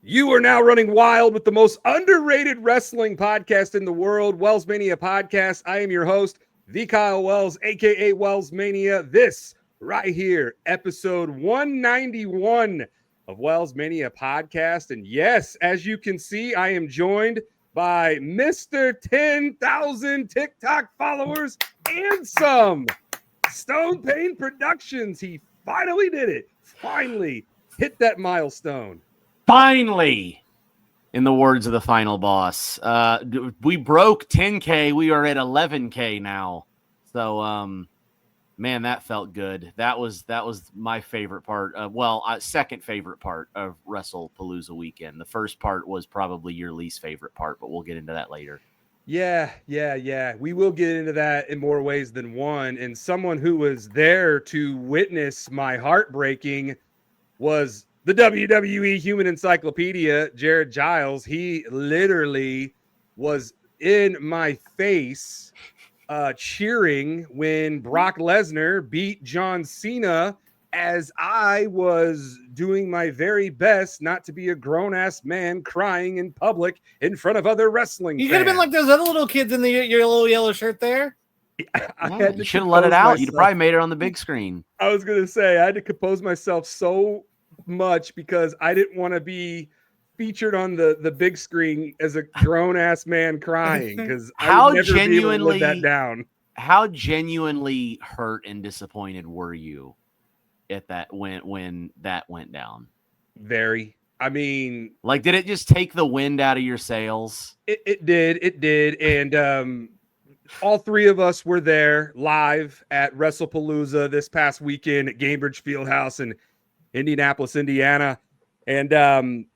You are now running wild with the most underrated wrestling podcast in the world, WellsMania Podcast. I am your host, the Kyle Wells, aka WellsMania. This right here, episode 191 of WellsMania Podcast. And yes, as you can see, I am joined by Mr. 10,000 TikTok followers and some. Stone Payne Productions. He finally did it. Finally hit that milestone. Finally, in the words of the final boss, we broke 10K. We are at 11K now. So, man, that felt good. That was my favorite part. Second favorite part of Wrestlepalooza weekend. The first part was probably your least favorite part, but we'll get into that later. Yeah. We will get into that in more ways than one. And someone who was there to witness my heartbreaking was the WWE Human Encyclopedia, Jared Giles. He literally was in my face cheering when Brock Lesnar beat John Cena as I was doing my very best not to be a grown-ass man crying in public in front of other wrestling fans. You could have been like those other little kids in your little yellow shirt there. You should have let it out. You'd probably made it on the big screen. I was going to say, I had to compose myself so much because I didn't want to be featured on the big screen as a grown-ass man crying, because I would never be able to live that down. How genuinely hurt and disappointed were you at that when that went down? Very. I mean, like, did it just take the wind out of your sails? It did. And all three of us were there live at Wrestlepalooza this past weekend at Gainbridge Fieldhouse in Indianapolis, Indiana. And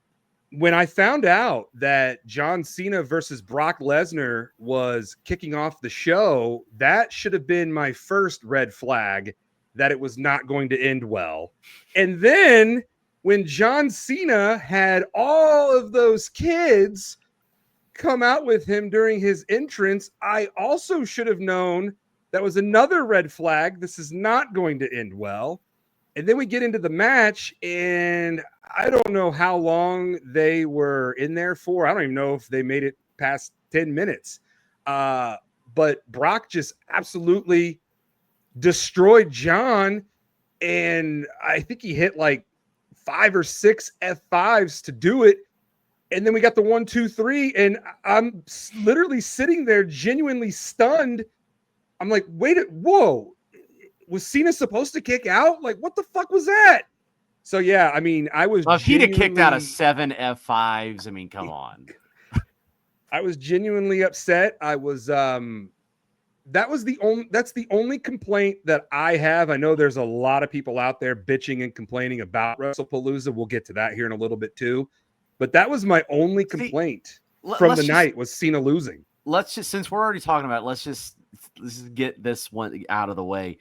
when I found out that John Cena versus Brock Lesnar was kicking off the show, that should have been my first red flag that it was not going to end well. And then when John Cena had all of those kids come out with him during his entrance, I also should have known that was another red flag. This is not going to end well. And then we get into the match, and I don't know how long they were in there for. I don't even know if they made it past 10 minutes. But Brock just absolutely destroyed John, and I think he hit like 5 or 6 F5s to do it. And then we got the 1, 2, 3, and I'm literally sitting there genuinely stunned. I'm like, whoa. Was Cena supposed to kick out? Like, what the fuck was that? So, yeah, I mean, I was. Well, if he'd have kicked out of 7 F5s, I mean, come on. I was genuinely upset. I was. That's the only complaint that I have. I know there's a lot of people out there bitching and complaining about Wrestlepalooza. We'll get to that here in a little bit too. But that was my only complaint from the night was Cena losing. Let's just, since we're already talking about it, let's just get this one out of the way.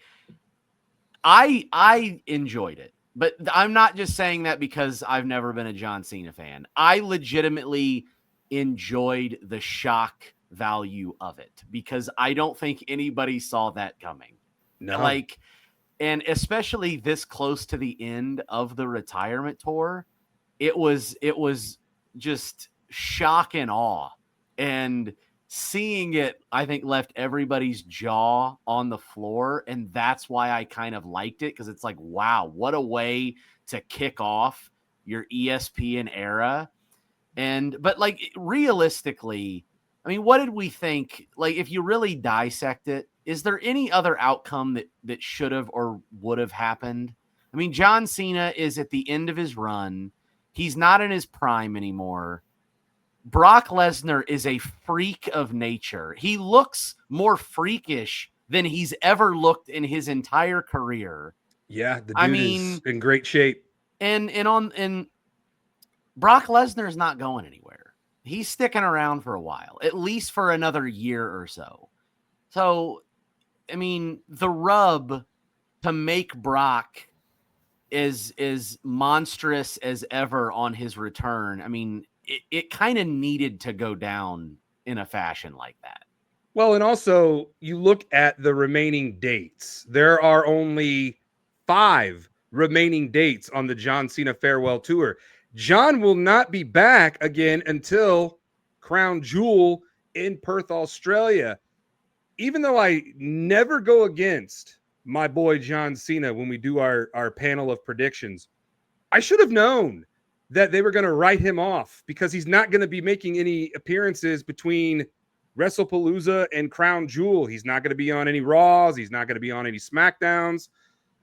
I enjoyed it, but I'm not just saying that because I've never been a John Cena fan. I legitimately enjoyed the shock value of it because I don't think anybody saw that coming. No. Like, and especially this close to the end of the retirement tour, it was just shock and awe. And seeing it, I think, left everybody's jaw on the floor. And that's why I kind of liked it, because it's like, wow, what a way to kick off your ESPN era. But like, realistically, I mean, what did we think? Like, if you really dissect it, is there any other outcome that should have or would have happened? I mean, John Cena is at the end of his run. He's not in his prime anymore. Brock Lesnar is a freak of nature. He looks more freakish than he's ever looked in his entire career. Yeah, the dude is in great shape. And Brock Lesnar is not going anywhere. He's sticking around for a while, at least for another year or so. So, I mean, the rub to make Brock as monstrous as ever on his return, I mean, it kind of needed to go down in a fashion like that. Well, and also you look at the remaining dates. There are only 5 remaining dates on the John Cena farewell tour. John will not be back again until Crown Jewel in Perth, Australia. Even though I never go against my boy John Cena when we do our panel of predictions, I should have known that they were going to write him off because he's not going to be making any appearances between Wrestlepalooza and Crown Jewel. He's not going to be on any Raws. He's not going to be on any SmackDowns.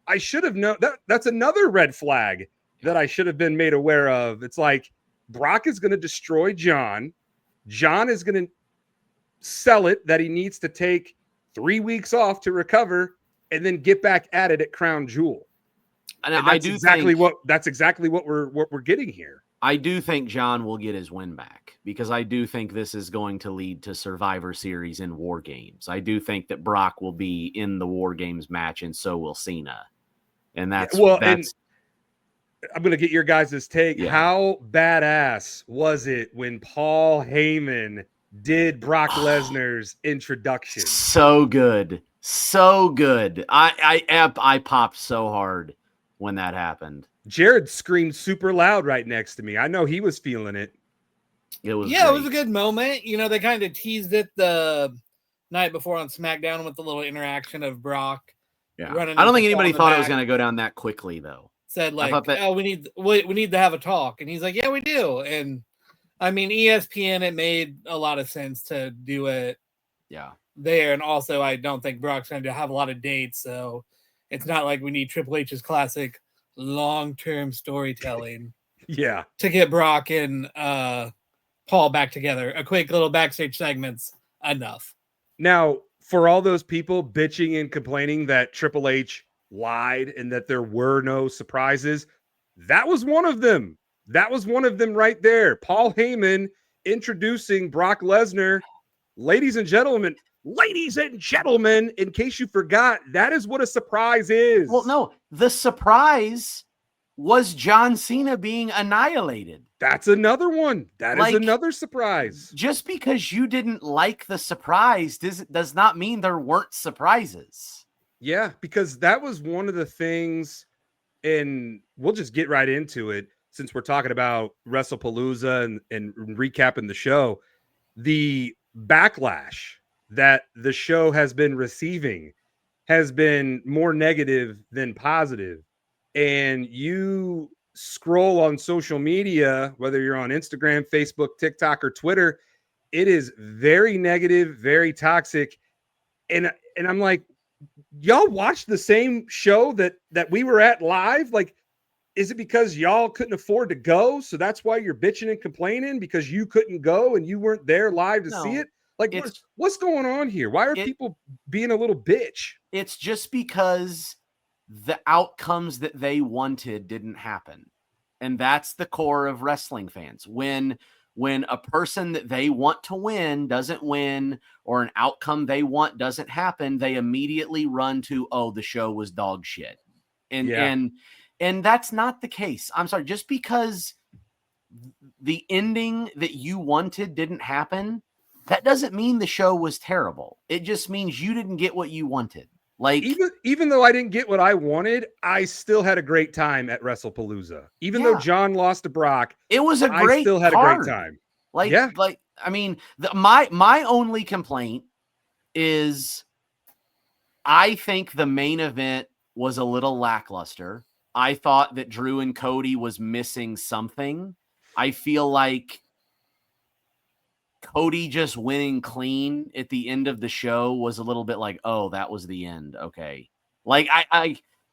I should have known that. That's another red flag that I should have been made aware of. It's like Brock is going to destroy John. John is going to sell it that he needs to take 3 weeks off to recover and then get back at it at Crown Jewel. And that's exactly what we're getting here. I do think John will get his win back because I do think this is going to lead to Survivor Series and War Games. I do think that Brock will be in the War Games match, and so will Cena. And that's and I'm going to get your guys' take. Yeah. How badass was it when Paul Heyman did Brock Lesnar's introduction? So good. So good. I popped so hard when that happened. Jared screamed super loud right next to me. I know he was feeling it. It was a good moment. You know, they kind of teased it the night before on SmackDown with the little interaction of Brock. Yeah. I don't think anybody thought it was going to go down that quickly, though. Said we need to have a talk, and he's like, yeah, we do. And I mean, ESPN, it made a lot of sense to do it. Yeah. There, and also I don't think Brock's going to have a lot of dates, so it's not like we need Triple H's classic long-term storytelling. Yeah. To get Brock and Paul back together. A quick little backstage segment's enough. Now, for all those people bitching and complaining that Triple H lied and that there were no surprises, that was one of them. That was one of them right there. Paul Heyman introducing Brock Lesnar. Ladies and gentlemen, in case you forgot, that is what a surprise is. Well, no, the surprise was John Cena being annihilated. That's another one. That is another surprise. Just because you didn't like the surprise does not mean there weren't surprises. Yeah, because that was one of the things, and we'll just get right into it since we're talking about Wrestlepalooza and recapping the show. The backlash that the show has been receiving has been more negative than positive. And you scroll on social media, whether you're on Instagram, Facebook, TikTok, or Twitter, it is very negative, very toxic. And I'm like, y'all watched the same show that we were at live? Like, is it because y'all couldn't afford to go? So that's why you're bitching and complaining because you couldn't go and you weren't there live to see it? Like, what's going on here? Why are people being a little bitch? It's just because the outcomes that they wanted didn't happen. And that's the core of wrestling fans. When a person that they want to win doesn't win, or an outcome they want doesn't happen, they immediately run to, oh, the show was dog shit. And that's not the case. I'm sorry, just because the ending that you wanted didn't happen, that doesn't mean the show was terrible. It just means you didn't get what you wanted. Like, even though I didn't get what I wanted, I still had a great time at Wrestlepalooza. Even though John lost to Brock, it was a great. I still had a great time. I mean, my only complaint is, I think the main event was a little lackluster. I thought that Drew and Cody was missing something. I feel like Cody just winning clean at the end of the show was a little bit like, oh, that was the end. Okay. Like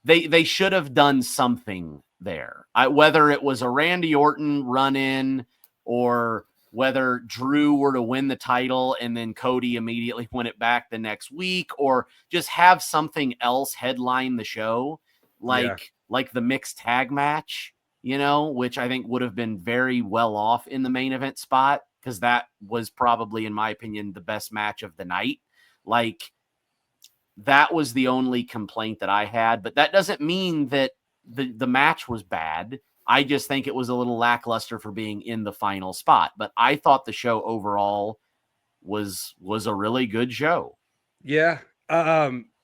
they should have done something there. Whether it was a Randy Orton run in or whether Drew were to win the title and then Cody immediately win it back the next week, or just have something else headline the show. Like the mixed tag match, which I think would have been very well off in the main event spot, because that was probably, in my opinion, the best match of the night. Like, that was the only complaint that I had, but that doesn't mean that the match was bad. I just think it was a little lackluster for being in the final spot, but I thought the show overall was a really good show. Yeah.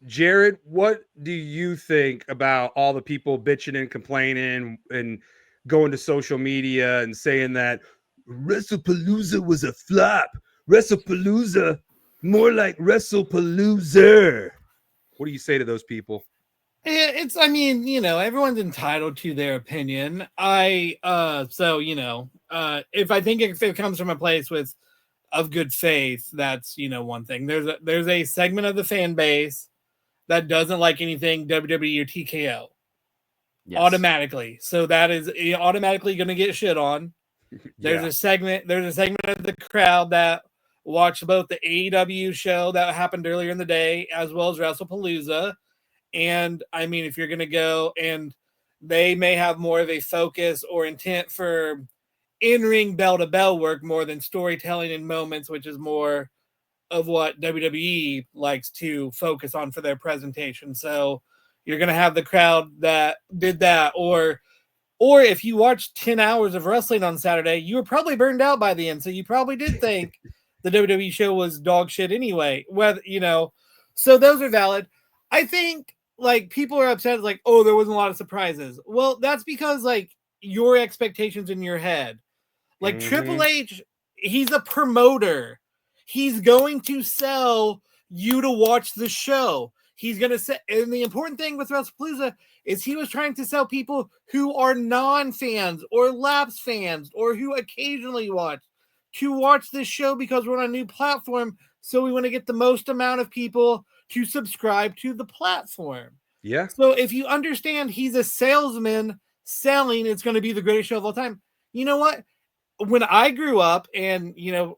Jared, what do you think about all the people bitching and complaining and going to social media and saying that Wrestlepalooza was a flop. Wrestlepalooza, more like Wrestlepalooza. What do you say to those people? I mean, everyone's entitled to their opinion. If it comes from a place of good faith, that's, one thing. There's a segment of the fan base that doesn't like anything WWE or TKO. Yes. Automatically. So that is automatically going to get shit on. There's a segment of the crowd that watched both the AEW show that happened earlier in the day as well as Wrestlepalooza. And I mean, if you're going to go, and they may have more of a focus or intent for in-ring bell-to-bell work more than storytelling in moments, which is more of what WWE likes to focus on for their presentation. So you're going to have the crowd that did that, or if you watched 10 hours of wrestling on Saturday, you were probably burned out by the end. So you probably did think the WWE show was dog shit anyway. So those are valid. I think people are upset, oh, there wasn't a lot of surprises. Well, that's because your expectations in your head. Triple H, he's a promoter. He's going to sell you to watch the show. He's going to say, and the important thing with Wrestlepalooza is he was trying to sell people who are non-fans or lapsed fans or who occasionally watch to watch this show because we're on a new platform. So we want to get the most amount of people to subscribe to the platform. Yeah. So if you understand he's a salesman selling, it's going to be the greatest show of all time. You know what? When I grew up, and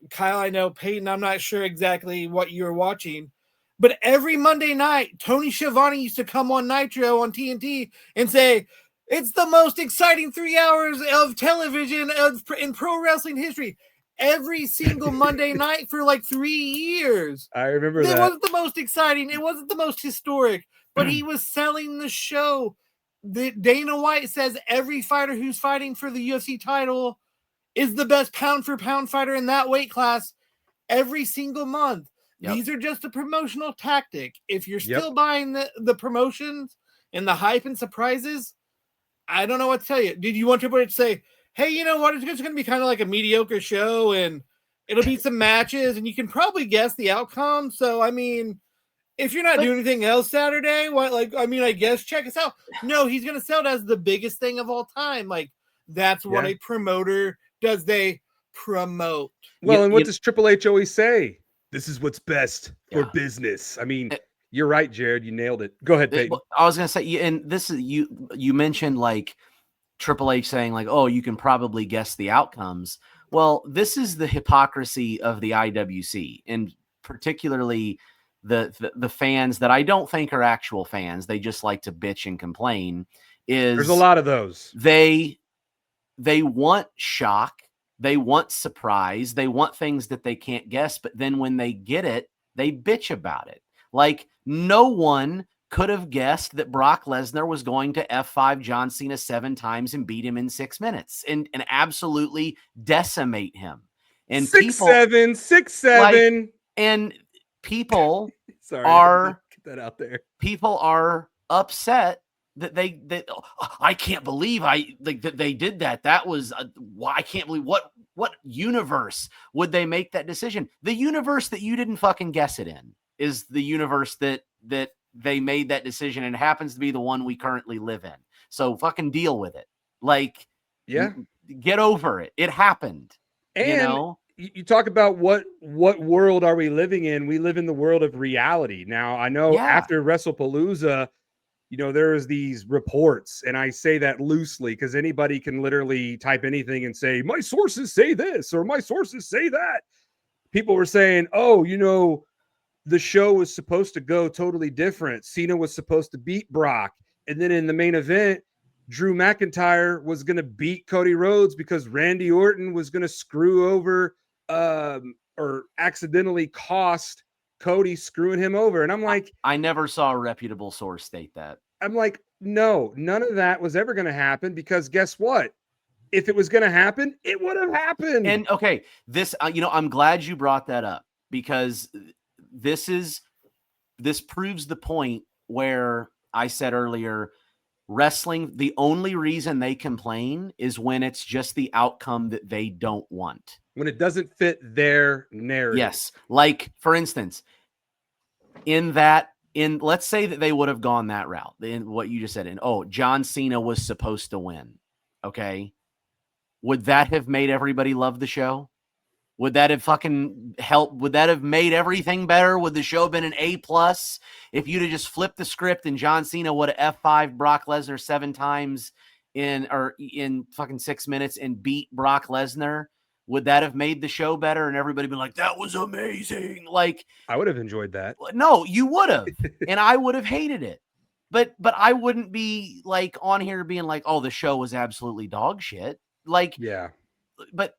Kyle, I know, Payton, I'm not sure exactly what you were watching, but every Monday night, Tony Schiavone used to come on Nitro on TNT and say, it's the most exciting 3 hours of television in pro wrestling history. Every single Monday night for 3 years. I remember that. It wasn't the most exciting. It wasn't the most historic, but he was selling the show. Dana White says every fighter who's fighting for the UFC title is the best pound for pound fighter in that weight class every single month. Yep. These are just a promotional tactic. If you're still buying the promotions and the hype and surprises, I don't know what to tell you. Did you want Triple H to say, hey, you know what? It's just going to be kind of like a mediocre show and it'll be some matches and you can probably guess the outcome. So, I mean, if you're not doing anything else Saturday, I guess check us out. No, he's going to sell it as the biggest thing of all time. That's what a promoter does. They promote. Well, and what does Triple H always say? This is what's best for business. I mean, you're right, Jared. You nailed it. Go ahead, Payton. I was going to say, and this is you mentioned Triple H saying oh, you can probably guess the outcomes. Well, this is the hypocrisy of the IWC, and particularly the fans that I don't think are actual fans. They just like to bitch and complain. There's a lot of those. They want shock. They want surprise. They want things that they can't guess. But then when they get it, they bitch about it. No one could have guessed that Brock Lesnar was going to F5 John Cena 7 times and beat him in 6 minutes and absolutely decimate him. And 6'7". And people Sorry, are get that out there. People are upset that they I can't believe that they did that. That was I can't believe what universe would they make that decision? The universe that you didn't fucking guess it in is the universe that they made that decision, and it happens to be the one we currently live in. So fucking deal with it. Get over it. It happened. And you talk about what world are we living in? We live in the world of reality. Now, I know after Wrestlepalooza, there is these reports, and I say that loosely because anybody can literally type anything and say, my sources say this, or my sources say that. People were saying, oh, the show was supposed to go totally different. Cena was supposed to beat Brock. And then in the main event, Drew McIntyre was going to beat Cody Rhodes because Randy Orton was going to screw over or accidentally cost Cody, screwing him over. And I'm like, I never saw a reputable source state that. I'm like, no, none of that was ever going to happen, because guess what? If it was going to happen, it would have happened. And okay, this, I'm glad you brought that up, because this proves the point where I said earlier, wrestling, the only reason they complain is when it's just the outcome that they don't want. When it doesn't fit their narrative. Yes. Like, for instance, let's say that they would have gone that route, in what you just said, John Cena was supposed to win. Okay. Would that have made everybody love the show? Would that have fucking helped? Would that have made everything better? Would the show have been an A+ if you'd have just flipped the script and John Cena would have F5 Brock Lesnar 7 times in fucking 6 minutes and beat Brock Lesnar? Would that have made the show better and everybody been like, that was amazing? Like, I would have enjoyed that. No, you would have, and I would have hated it. But I wouldn't be like on here being like, oh, the show was absolutely dog shit. Like, yeah, but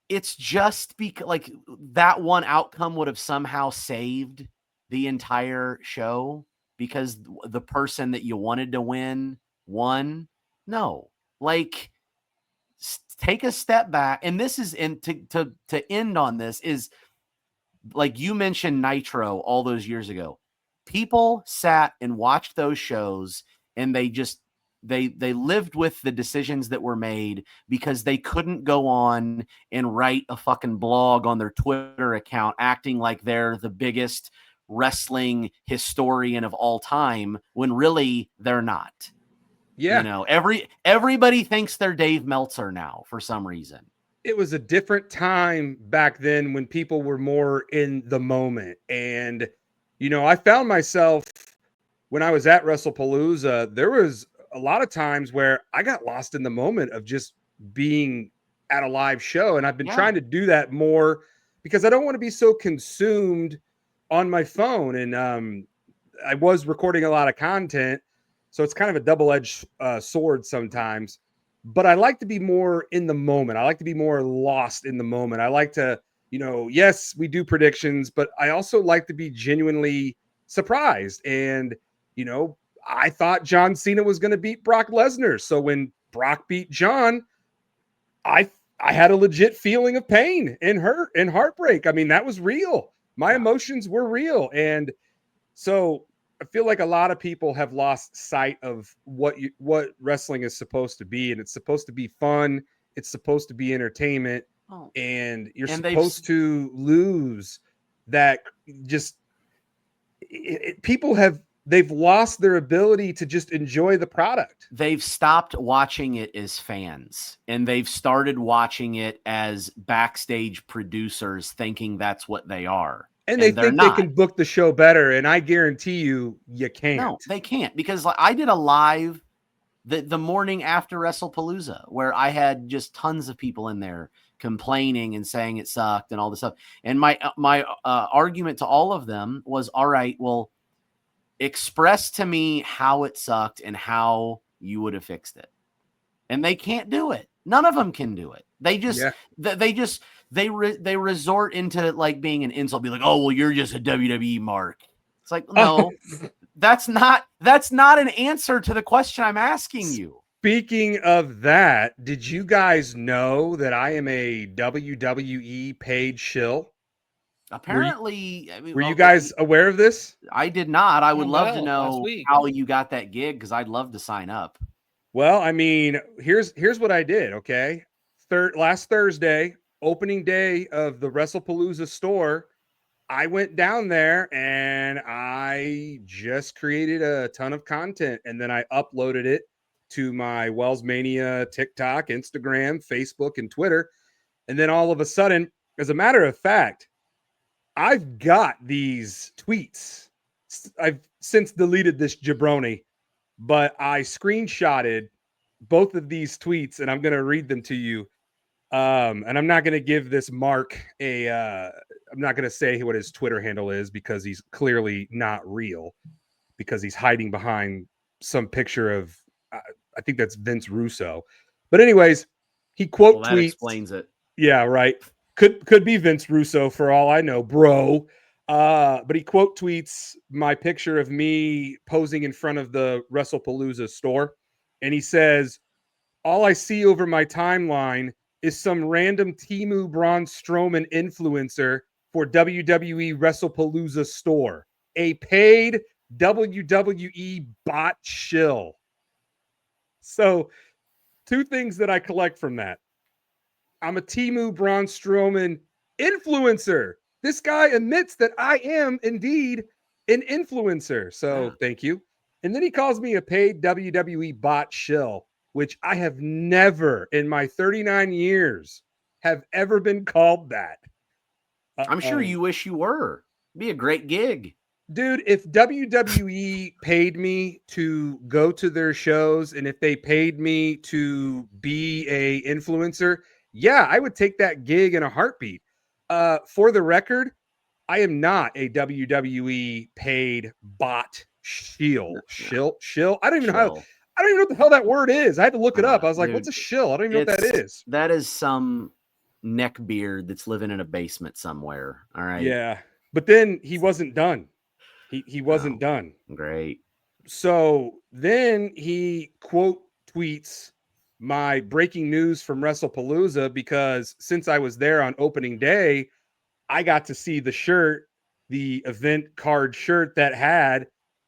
it's just because like that one outcome would have somehow saved the entire show because the person that you wanted to win won. No, like, take a step back. And this is to end on this is, like you mentioned Nitro all those years ago. People sat and watched those shows and they lived with the decisions that were made because they couldn't go on and write a fucking blog on their Twitter account acting like they're the biggest wrestling historian of all time when really they're not. Yeah. You know, everybody thinks they're Dave Meltzer now for some reason. It was a different time back then when people were more in the moment. And, you know, I found myself when I was at Wrestlepalooza, there was a lot of times where I got lost in the moment of just being at a live show. And I've been trying to do that more because I don't want to be so consumed on my phone. And I was recording a lot of content, so it's kind of a double-edged sword sometimes. But I like to be more in the moment. I like to be more lost in the moment. I like to, you know, yes, we do predictions, but I also like to be genuinely surprised. And, you know, I thought John Cena was going to beat Brock Lesnar. So when Brock beat John, I had a legit feeling of pain and hurt and heartbreak. I mean, that was real. My emotions were real. And so I feel like a lot of people have lost sight of what wrestling is supposed to be. And it's supposed to be fun. It's supposed to be entertainment. And you're supposed to lose that. Just they've lost their ability to just enjoy the product. They've stopped watching it as fans and they've started watching it as backstage producers thinking that's what they are. And they think they can book the show better. And I guarantee you can't. No, they can't, because like, I did a live the morning after Wrestlepalooza where I had just tons of people in there complaining and saying it sucked and all this stuff. And my argument to all of them was, all right, well, express to me how it sucked and how you would have fixed it. And they can't do it. None of them can do it. They just, they resort into like being an insult, be like, oh, well, you're just a WWE mark. It's like, no, that's not an answer to the question I'm asking you. Speaking of that, did you guys know that I am a WWE paid shill? Apparently, were you guys aware of this? I did not. I would love to know how you got that gig, because I'd love to sign up. Well, I mean, here's what I did. Okay, last Thursday, opening day of the WrestlePalooza store, I went down there and I just created a ton of content, and then I uploaded it to my WellsMania TikTok, Instagram, Facebook, and Twitter. And then all of a sudden, as a matter of fact, I've got these tweets. I've since deleted this jabroni, but I screenshotted both of these tweets and I'm going to read them to you. And I'm not going to give this Mark I'm not going to say what his Twitter handle is, because he's clearly not real, because he's hiding behind some picture of, I think that's Vince Russo. But anyways, he tweets. That explains it. Yeah, right. Could be Vince Russo for all I know, bro. But he quote tweets my picture of me posing in front of the Wrestlepalooza store. And he says, all I see over my timeline is some random Temu Braun Strowman influencer for WWE Wrestlepalooza store. A paid WWE bot shill. So, two things that I collect from that. I'm a Temu Braun Strowman influencer. This guy admits that I am indeed an influencer. So, thank you. And then he calls me a paid WWE bot shill, which I have never in my 39 years have ever been called that. I'm sure you wish you were. It'd be a great gig. Dude, if WWE paid me to go to their shows and if they paid me to be a influencer, yeah, I would take that gig in a heartbeat. For the record, I am not a WWE paid bot shill. I don't even know what the hell that word is. I had to look it up. I was like, what's a shill? I don't even know what that is. That is some neckbeard that's living in a basement somewhere. All right. Yeah. But then he wasn't done. He wasn't done. Great. So then he quote tweets my breaking news from Wrestlepalooza because since I was there on opening day, I got to see the shirt, the event card shirt that had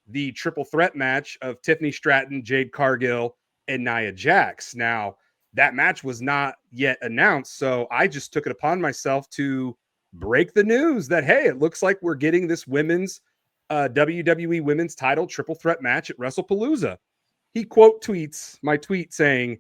the triple threat match of Tiffany Stratton, Jade Cargill, and Nia Jax. Now, that match was not yet announced, so I just took it upon myself to break the news that, hey, it looks like we're getting this women's WWE women's title triple threat match at Wrestlepalooza. He quote tweets my tweet saying,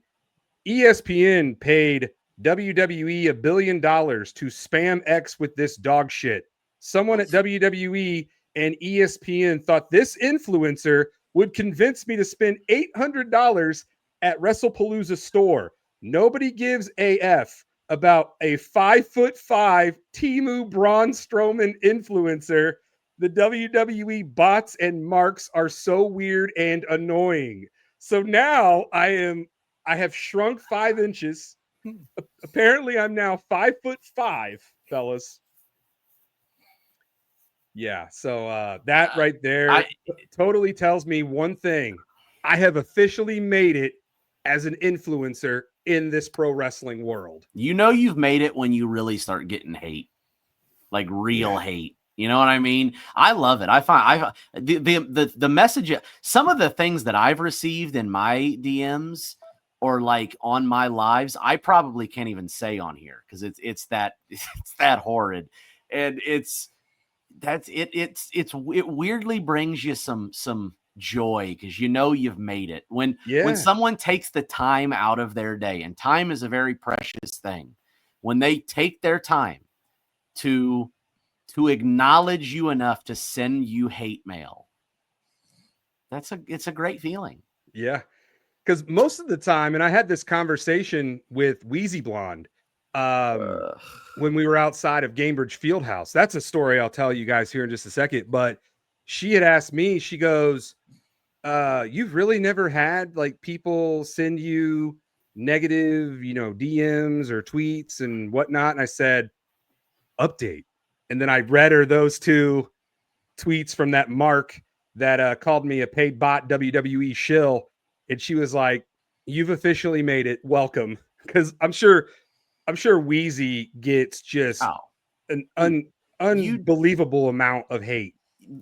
ESPN paid WWE $1 billion to spam X with this dog shit. Someone at WWE and ESPN thought this influencer would convince me to spend $800 at Wrestlepalooza store. Nobody gives AF about a 5'5" Temu Braun Strowman influencer. The WWE bots and marks are so weird and annoying. So now I have shrunk 5 inches. Apparently I'm now 5'5", fellas. Yeah. So that right there totally tells me one thing. I have officially made it as an influencer in this pro wrestling world. You know, you've made it when you really start getting hate, like real hate. You know what I mean? I love it. I find the message, some of the things that I've received in my DMs or like on my lives, I probably can't even say on here because it's that horrid, and it weirdly brings you some joy because you know you've made it when someone takes the time out of their day, and time is a very precious thing. When they take their time to acknowledge you enough to send you hate mail, it's a great feeling. Yeah, because most of the time, and I had this conversation with Wheezy Blonde when we were outside of Gamebridge Fieldhouse. That's a story I'll tell you guys here in just a second. But she had asked me, she goes, you've really never had like people send you negative, DMs or tweets and whatnot. And I said, update. And then I read her those 2 tweets from that Mark that called me a paid bot WWE shill. And she was like, you've officially made it. Welcome. Because I'm sure Wheezy gets just an unbelievable amount of hate.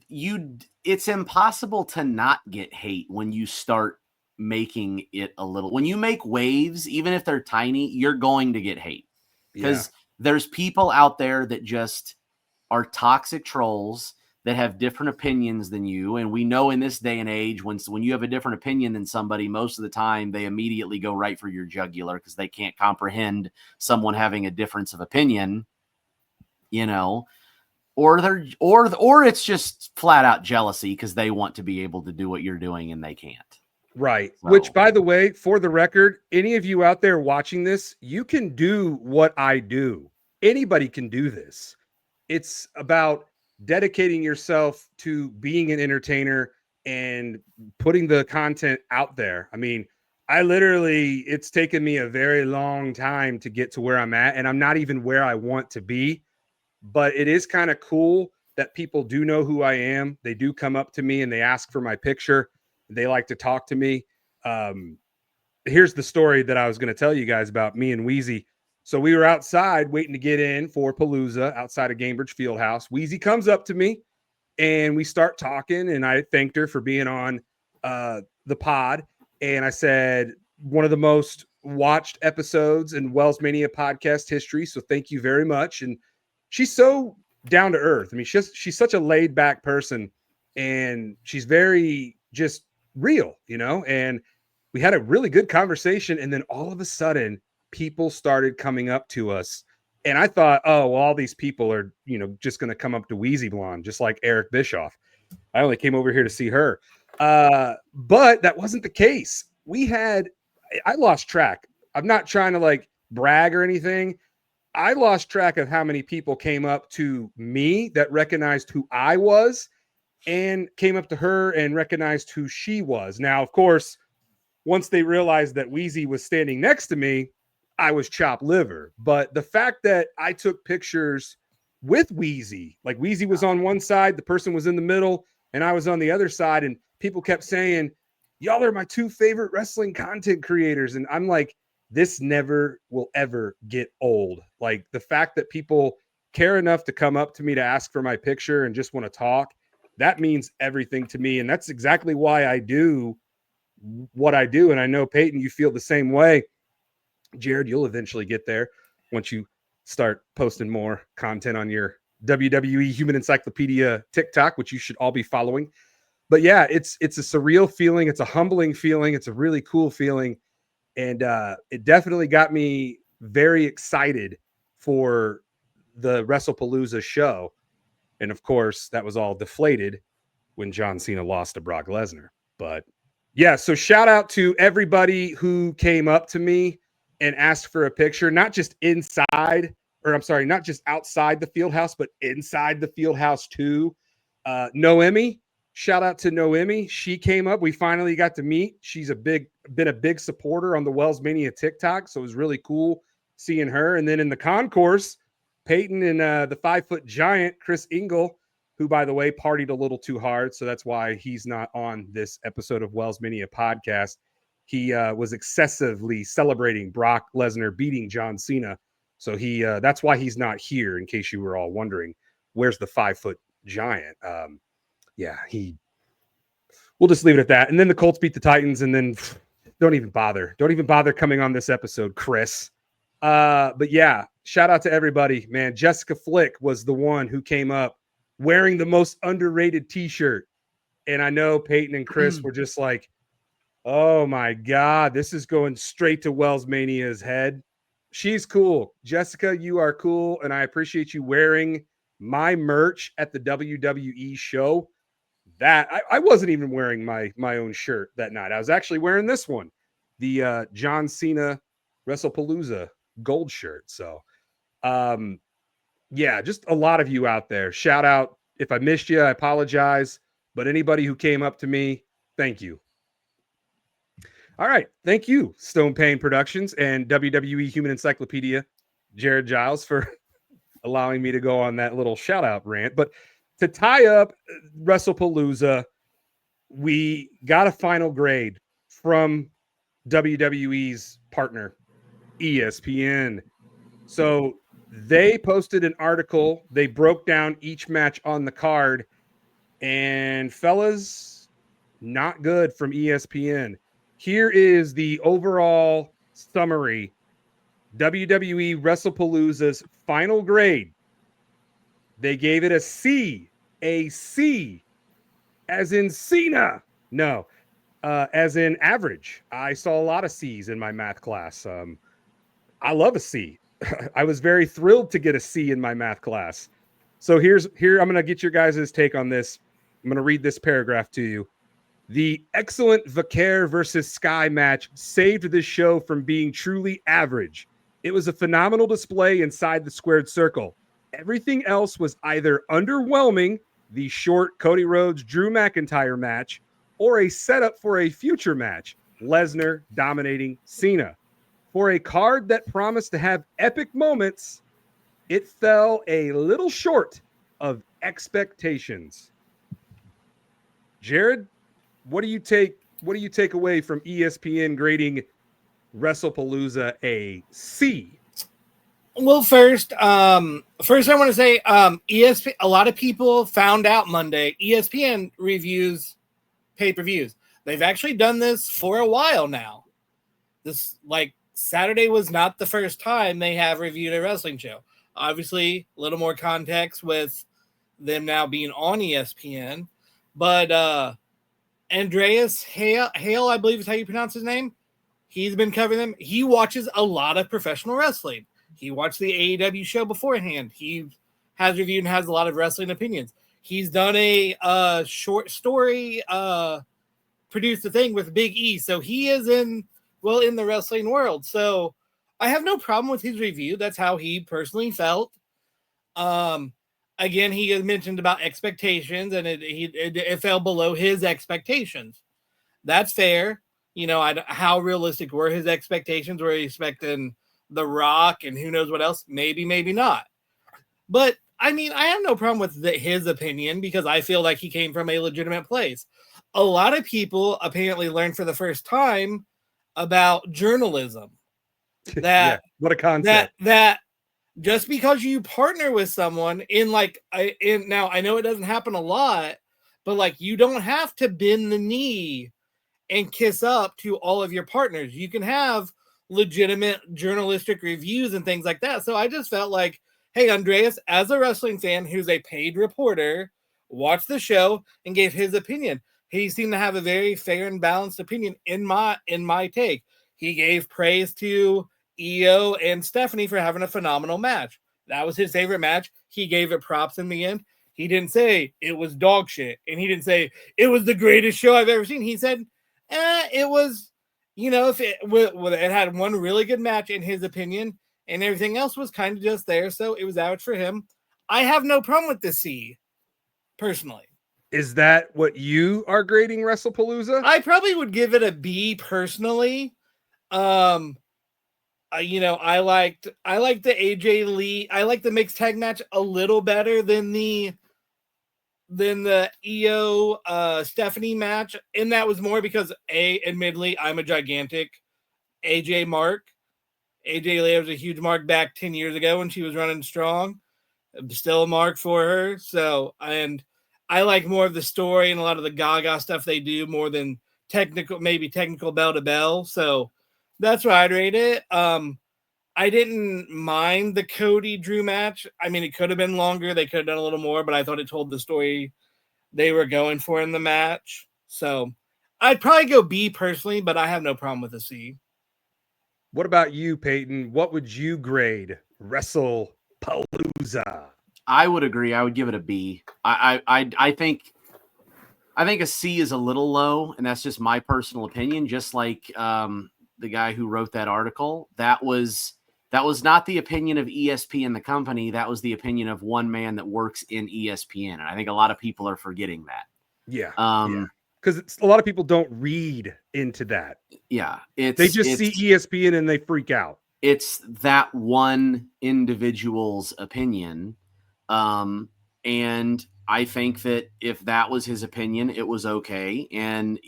It's impossible to not get hate when you start making it a little. When you make waves, even if they're tiny, you're going to get hate. Because there's people out there that just are toxic trolls that have different opinions than you. And we know in this day and age, when you have a different opinion than somebody, most of the time they immediately go right for your jugular because they can't comprehend someone having a difference of opinion, or it's just flat out jealousy because they want to be able to do what you're doing and they can't. Right. So. Which, by the way, for the record, any of you out there watching this, you can do what I do. Anybody can do this. It's about dedicating yourself to being an entertainer and putting the content out there. I mean, it's taken me a very long time to get to where I'm at, and I'm not even where I want to be, but it is kind of cool that people do know who I am. They do come up to me and they ask for my picture. They like to talk to me. Here's the story that I was going to tell you guys about me and Wheezy. So we were outside waiting to get in for Palooza outside of Gamebridge Fieldhouse. Wheezy comes up to me and we start talking, and I thanked her for being on the pod. and I said, one of the most watched episodes in WellsMania podcast history. So thank you very much. And she's so down to earth. I mean, she's such a laid back person, and she's very just real, and we had a really good conversation. And then all of a sudden people started coming up to us, and I thought, oh, well, all these people are, just going to come up to Wheezy Blonde, just like Eric Bischoff. I only came over here to see her. But that wasn't the case. I lost track. I'm not trying to like brag or anything. I lost track of how many people came up to me that recognized who I was and came up to her and recognized who she was. Now, of course, once they realized that Wheezy was standing next to me, I was chopped liver. But the fact that I took pictures with Wheezy, like Wheezy was on one side, the person was in the middle, and I was on the other side, and people kept saying, y'all are my two favorite wrestling content creators. And I'm like, this never will ever get old. Like the fact that people care enough to come up to me to ask for my picture and just want to talk, that means everything to me. And that's exactly why I do what I do. And I know, Payton, you feel the same way. Jared, you'll eventually get there once you start posting more content on your WWE Human Encyclopedia TikTok, which you should all be following. But yeah, it's a surreal feeling. It's a humbling feeling. It's a really cool feeling. And it definitely got me very excited for the Wrestlepalooza show. And of course, that was all deflated when John Cena lost to Brock Lesnar. But yeah, so shout out to everybody who came up to me and asked for a picture, not just outside the field house, but inside the field house too. Noemi, shout out to Noemi. She came up. We finally got to meet. She's been a big supporter on the WellsMania TikTok. So it was really cool seeing her. And then in the concourse, Payton and the 5-foot giant, Chris Engel, who, by the way, partied a little too hard. So that's why he's not on this episode of WellsMania Podcast. He was excessively celebrating Brock Lesnar beating John Cena. So that's why he's not here, in case you were all wondering, where's the 5-foot giant? We'll just leave it at that. And then the Colts beat the Titans, and then don't even bother coming on this episode, Chris. But yeah, shout out to everybody, man. Jessica Flick was the one who came up wearing the most underrated t-shirt. And I know Payton and Chris were just like, oh my God, this is going straight to WellsMania's head. She's cool. Jessica, you are cool. And I appreciate you wearing my merch at the WWE show. That I wasn't even wearing my own shirt that night. I was actually wearing this one, the John Cena Wrestlepalooza gold shirt. So, yeah, just a lot of you out there. Shout out. If I missed you, I apologize. But anybody who came up to me, thank you. All right. Thank you, Stone Payne Productions and WWE Human Encyclopedia, Jared Giles, for allowing me to go on that little shout out rant. But to tie up Wrestlepalooza, we got a final grade from WWE's partner, ESPN. So they posted an article. They broke down each match on the card. And fellas, not good from ESPN. Here is the overall summary. WWE Wrestlepalooza's final grade. They gave it a C, as in Cena. No, as in average. I saw a lot of C's in my math class. I love a C. I was very thrilled to get a C in my math class. So here, I'm going to get your guys' take on this. I'm going to read this paragraph to you. The excellent Vaquer versus Sky match saved this show from being truly average. It was a phenomenal display inside the squared circle. Everything else was either underwhelming, the short Cody Rhodes-Drew McIntyre match, or a setup for a future match, Lesnar dominating Cena. For a card that promised to have epic moments, it fell a little short of expectations. Jared, what do you take away from ESPN grading Wrestlepalooza a C? Well, first I want to say a lot of people found out Monday ESPN reviews pay-per-views. they've actually done this for a while now. This, like, Saturday was not the first time they have reviewed a wrestling show. Obviously, a little more context with them now being on ESPN. But Andreas Hale, I believe is how you pronounce his name. He's been covering them. He watches a lot of professional wrestling. He watched the AEW show beforehand. He has reviewed and has a lot of wrestling opinions. He's done a short story, produced a thing with Big E. So he is in the wrestling world. So I have no problem with his review. That's how he personally felt. Again, he had mentioned about expectations, and it fell below his expectations. That's fair. You know, how realistic were his expectations? Were he expecting The Rock and who knows what else? Maybe, maybe not. But I mean, I have no problem with his opinion because I feel like he came from a legitimate place. A lot of people apparently learned for the first time about journalism. That what a concept. That just because you partner with someone now I know it doesn't happen a lot, but like you don't have to bend the knee and kiss up to all of your partners. You can have legitimate journalistic reviews and things like that. So I just felt like, hey, Andreas, as a wrestling fan who's a paid reporter, watched the show and gave his opinion. He seemed to have a very fair and balanced opinion in my take. He gave praise to Io and Stephanie for having a phenomenal match. That was his favorite match. He gave it props in the end. He didn't say it was dog shit, and he didn't say it was the greatest show I've ever seen. He said, it was, if it had one really good match in his opinion, and everything else was kind of just there, so it was average for him. I have no problem with the C, personally. Is that what you are grading Wrestlepalooza? I probably would give it a B personally. I liked the AJ Lee. I like the mixed tag match a little better than the Io Stephanie match, and that was more because admittedly, I'm a gigantic AJ mark. AJ Lee was a huge mark back 10 years ago when she was running strong. I'm still a mark for her. So, and I like more of the story and a lot of the Gaga stuff they do more than technical bell to bell. So that's why I'd rate it. I didn't mind the Cody Drew match. I mean, it could have been longer. They could have done a little more, but I thought it told the story they were going for in the match. So I'd probably go B personally, but I have no problem with a C. What about you, Payton? What would you grade Wrestlepalooza? I would agree. I would give it a B. I think a C is a little low, and that's just my personal opinion. Just like the guy who wrote that article, that was not the opinion of ESPN, the company. That was the opinion of one man that works in ESPN, and I think a lot of people are forgetting that. Yeah. Because a lot of people don't read into that. Yeah, they just see ESPN and they freak out. It's that one individual's opinion. And I think that if that was his opinion, it was okay. And,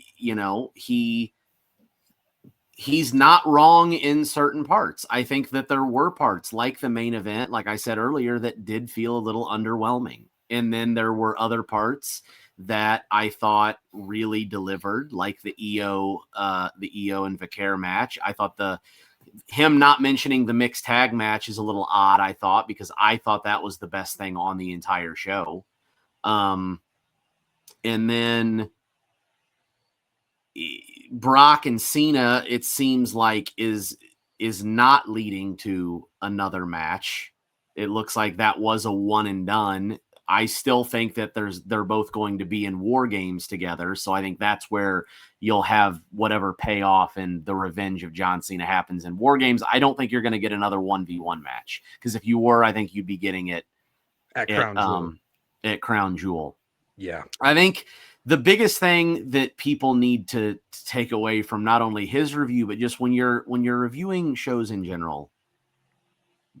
he's not wrong in certain parts. I think that there were parts like the main event, like I said earlier, that did feel a little underwhelming. And then there were other parts that I thought really delivered, like the Io and Vicaire match. I thought him not mentioning the mixed tag match is a little odd, I thought, because I thought that was the best thing on the entire show. And then Brock and Cena, it seems like is not leading to another match. It looks like that was a one and done. I still think that they're both going to be in War Games together. So I think that's where you'll have whatever payoff and the revenge of John Cena happens in War Games. I don't think you're going to get another 1v1 match, because if you were, I think you'd be getting it at Crown Jewel. Yeah. I think the biggest thing that people need to take away from not only his review, but just when you're reviewing shows in general,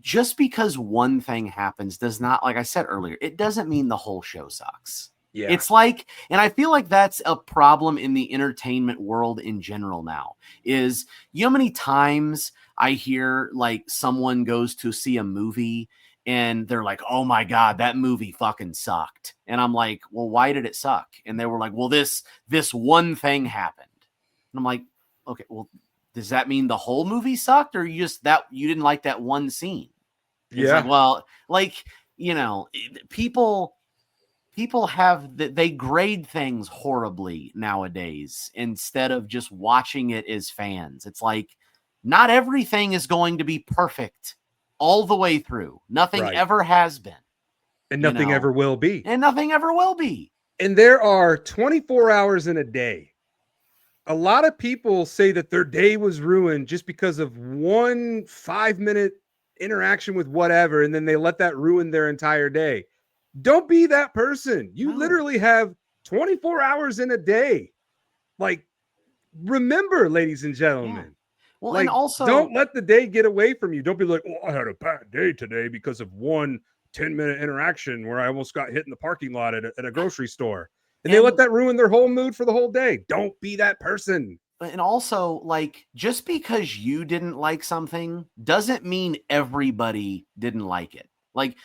just because one thing happens does not, like I said earlier, it doesn't mean the whole show sucks. Yeah. It's like, and I feel like that's a problem in the entertainment world in general now, is how many times I hear like someone goes to see a movie and they're like, oh my God, that movie fucking sucked. And I'm like, well, why did it suck? And they were like, well, this one thing happened. And I'm like, okay, well, does that mean the whole movie sucked, or you didn't like that one scene? It's like, well, like, people they grade things horribly nowadays instead of just watching it as fans. It's like, not everything is going to be perfect all the way through. Nothing ever has been. And nothing ever will be. And nothing ever will be. And there are 24 hours in a day. A lot of people say that their day was ruined just because of one 5-minute interaction with whatever, and then they let that ruin their entire day. Don't be that person. You literally have 24 hours in a day. Like, remember, ladies and gentlemen. Yeah. Well, like, and also, don't let the day get away from you. Don't be like, I had a bad day today because of one 10-minute interaction where I almost got hit in the parking lot at a grocery store. And they let that ruin their whole mood for the whole day. Don't be that person. And also, like, just because you didn't like something doesn't mean everybody didn't like it. Like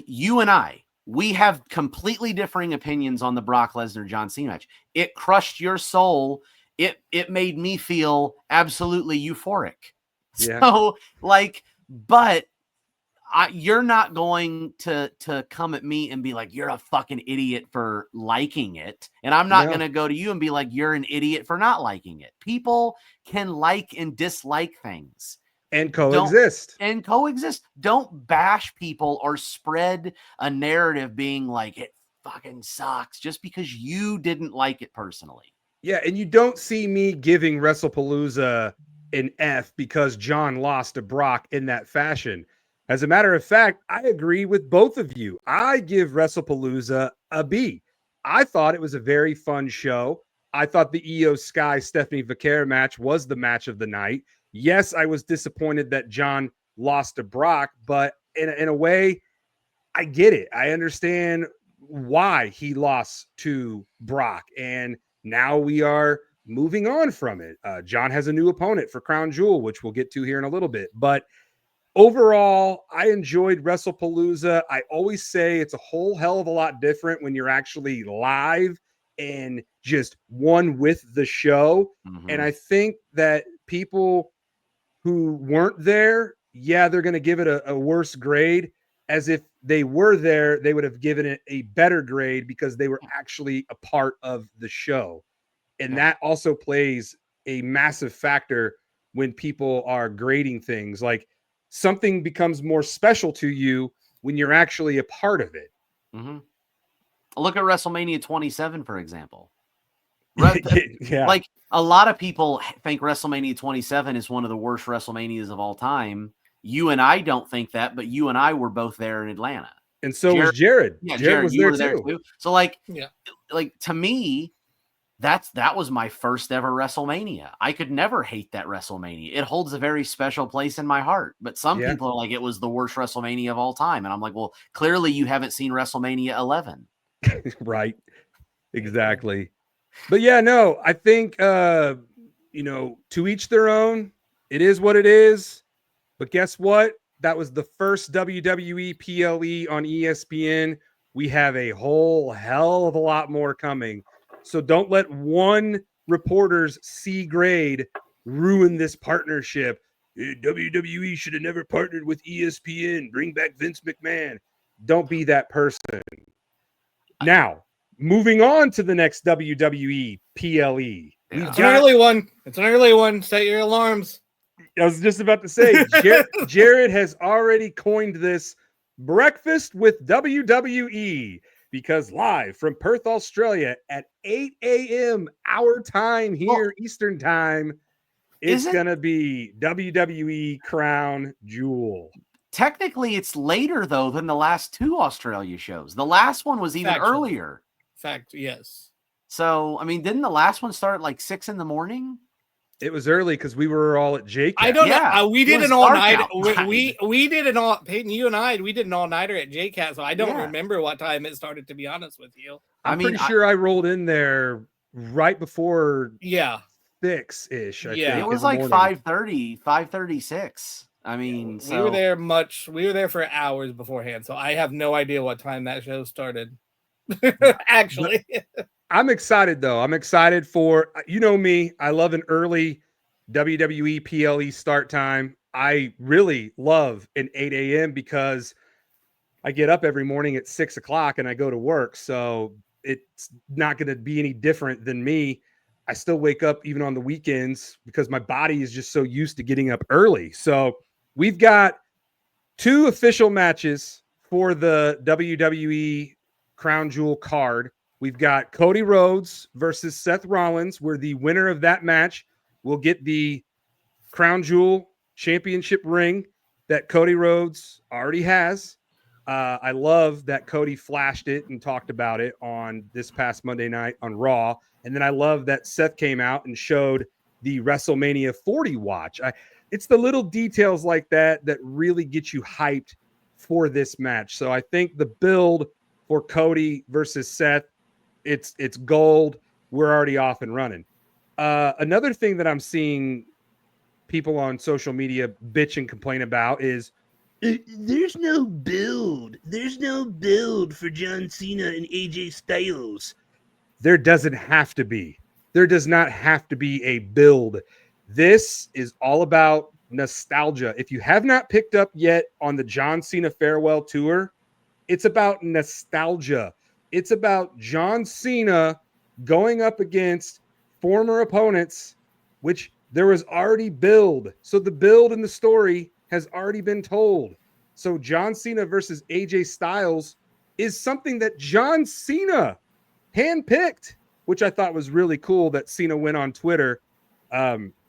you and I, we have completely differing opinions on the Brock Lesnar John Cena match. It crushed your soul. It made me feel absolutely euphoric. Yeah. So, like, but you're not going to come at me and be like, you're a fucking idiot for liking it. And I'm not going to go to you and be like, you're an idiot for not liking it. People can like and dislike things. And coexist. Don't bash people or spread a narrative being like, it fucking sucks just because you didn't like it personally. Yeah, and you don't see me giving Wrestlepalooza an F because John lost to Brock in that fashion. As a matter of fact, I agree with both of you. I give Wrestlepalooza a B. I thought it was a very fun show. I thought the Io Sky Stephanie Vaquer match was the match of the night. Yes, I was disappointed that John lost to Brock, but in a way, I get it. I understand why he lost to Brock, and now we are moving on from it. John has a new opponent for Crown Jewel, which we'll get to here in a little bit. But overall, I enjoyed Wrestlepalooza. I always say it's a whole hell of a lot different when you're actually live and just one with the show. Mm-hmm. And I think that people who weren't there, they're going to give it a worse grade. As if they were there, they would have given it a better grade because they were actually a part of the show. And that also plays a massive factor when people are grading things. Like, something becomes more special to you when you're actually a part of it. Mm-hmm. Look at WrestleMania 27, for example. Yeah. Like, a lot of people think WrestleMania 27 is one of the worst WrestleManias of all time. You and I don't think that, but you and I were both there in Atlanta. And so was Jared. Yeah, Jared was there too. So like to me, that was my first ever WrestleMania. I could never hate that WrestleMania. It holds a very special place in my heart. But some people are like, it was the worst WrestleMania of all time. And I'm like, well, clearly you haven't seen WrestleMania 11. Right. Exactly. But yeah, no, I think, to each their own. It is what it is. But guess what? That was the first WWE PLE on ESPN. We have a whole hell of a lot more coming. So don't let one reporter's C grade ruin this partnership. WWE should have never partnered with ESPN. Bring back Vince McMahon. Don't be that person. Now, moving on to the next WWE PLE. It's an early one. Set your alarms. I was just about to say, Jared has already coined this breakfast with WWE, because live from Perth, Australia at 8 a.m. our time here, Eastern time, it's going to be WWE Crown Jewel. Technically, it's later, though, than the last two Australia shows. The last one was even earlier. Yes. So, I mean, didn't the last one start at like 6 a.m? It was early because we were all at JCat. I don't know. We did an all-night. We did an all. Payton, you and I, we did an all-nighter at JCat, so I don't remember what time it started. To be honest with you, I'm pretty sure I rolled in there right before 6-ish. I think, it was like 5:30, 5:36. I mean, we were there We were there for hours beforehand, so I have no idea what time that show started. Actually, I'm excited though. I'm excited for, you know me, I love an early WWE PLE start time. I really love an 8 a.m. because I get up every morning at 6 o'clock and I go to work. So it's not going to be any different than me. I still wake up even on the weekends because my body is just so used to getting up early. So we've got 2 official matches for the WWE Crown Jewel card. We've got Cody Rhodes versus Seth Rollins, where the winner of that match will get the Crown Jewel championship ring that Cody Rhodes already has. I love that Cody flashed it and talked about it on this past Monday night on Raw. And then I love that Seth came out and showed the WrestleMania 40 watch. It's the little details like that that really get you hyped for this match. So I think the build for Cody versus Seth, it's gold. We're already off and running. Another thing that I'm seeing people on social media bitch and complain about is there's no build. There's no build for John Cena and AJ Styles. There doesn't have to be. There does not have to be a build. This is all about nostalgia. If you have not picked up yet on the John Cena farewell tour, it's about nostalgia. It's about John Cena going up against former opponents, which there was already build. So the build in the story has already been told. So John Cena versus AJ Styles is something that John Cena handpicked, which I thought was really cool that Cena went on Twitter.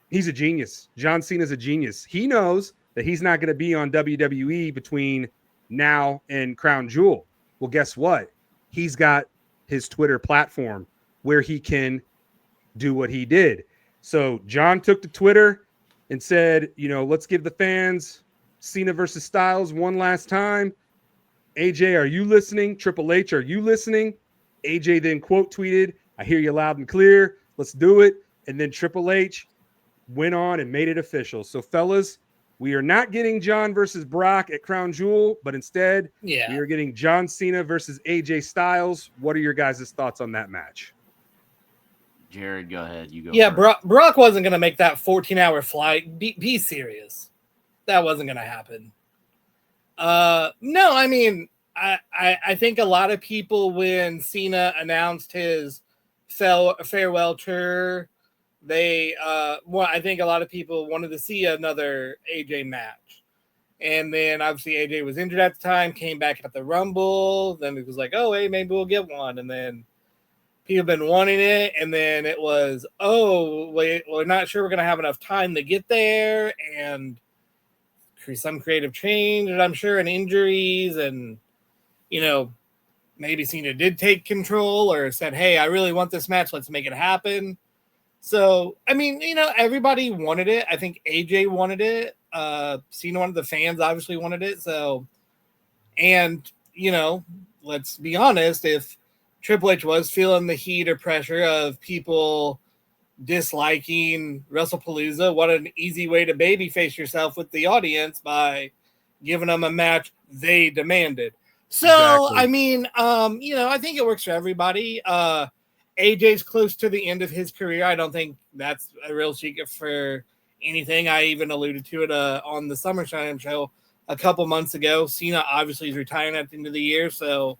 He's a genius. John Cena's a genius. He knows that he's not going to be on WWE between now and Crown Jewel. Well, guess what? He's got his Twitter platform where he can do what he did. So John took to Twitter and said, let's give the fans Cena versus Styles one last time. AJ, are you listening? Triple H, are you listening? AJ then quote tweeted, I hear you loud and clear. Let's do it. And then Triple H went on and made it official. So fellas, we are not getting John versus Brock at Crown Jewel, but instead we are getting John Cena versus AJ Styles. What are your guys' thoughts on that match? Jared, go ahead. You go. Yeah, Brock wasn't going to make that 14-hour flight. Be serious. That wasn't going to happen. No, I mean, I think a lot of people, when Cena announced his farewell tour, I think a lot of people wanted to see another AJ match. And then obviously AJ was injured at the time, came back at the Rumble. Then it was like, oh, hey, maybe we'll get one. And then people have been wanting it. And then it was, oh, wait, we're not sure we're going to have enough time to get there. And some creative change, and I'm sure, and injuries. And, maybe Cena did take control or said, hey, I really want this match. Let's make it happen. So, I mean, everybody wanted it. I think AJ wanted it. Cena wanted, the fans obviously wanted it. So, and, let's be honest, if Triple H was feeling the heat or pressure of people disliking Wrestlepalooza, what an easy way to babyface yourself with the audience by giving them a match they demanded. So, exactly. I mean, I think it works for everybody. AJ's close to the end of his career. I don't think that's a real secret for anything. I even alluded to it on the SummerSlam show a couple months ago. Cena obviously is retiring at the end of the year. So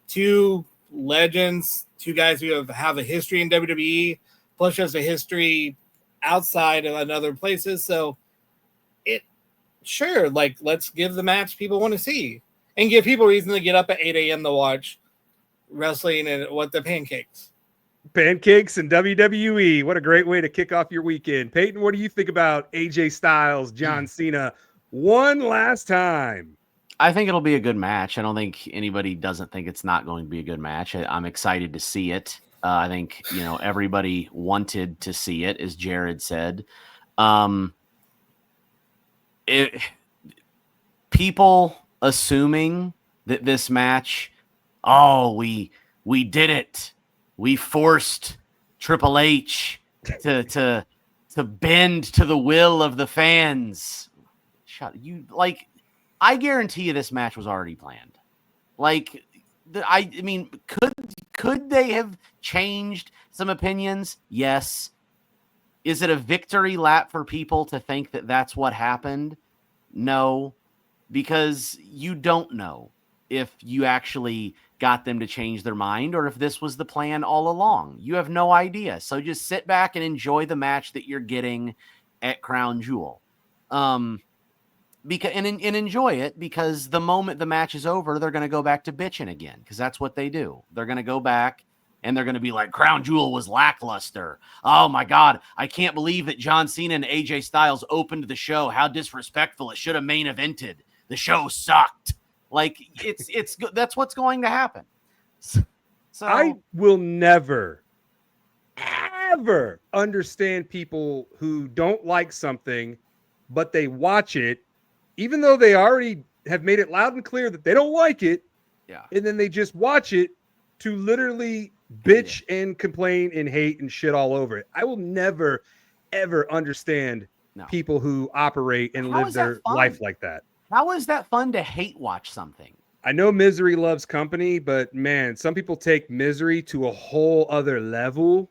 2 legends, 2 guys who have a history in WWE, plus just a history outside of other places. So let's give the match people want to see and give people reason to get up at 8 a.m. to watch wrestling and the pancakes. Pancakes and WWE. What a great way to kick off your weekend. Payton, what do you think about AJ Styles, John Cena one last time? I think it'll be a good match. I don't think anybody doesn't think it's not going to be a good match. I'm excited to see it. I think, everybody wanted to see it, as Jared said. People assuming that this match, we did it. We forced Triple H to bend to the will of the fans. I guarantee you this match was already planned. I mean, Could they have changed some opinions? Yes. Is it a victory lap for people to think that that's what happened? No, because you don't know if you actually got them to change their mind or if this was the plan all along. You have no idea. So just sit back and enjoy the match that you're getting at Crown Jewel. And enjoy it, because the moment the match is over, they're going to go back to bitching again, because that's what they do. They're going to go back and they're going to be like, Crown Jewel was lackluster. Oh my God, I can't believe that John Cena and AJ Styles opened the show. How disrespectful. It should have main evented. The show sucked. Like, it's that's what's going to happen. So I will never, ever understand people who don't like something, but they watch it, even though they already have made it loud and clear that they don't like it. Yeah. And then they just watch it to literally bitch and complain and hate and shit all over it. I will never, ever understand people who operate and live their life like that. How is that fun to hate watch something? I know misery loves company, but man, some people take misery to a whole other level.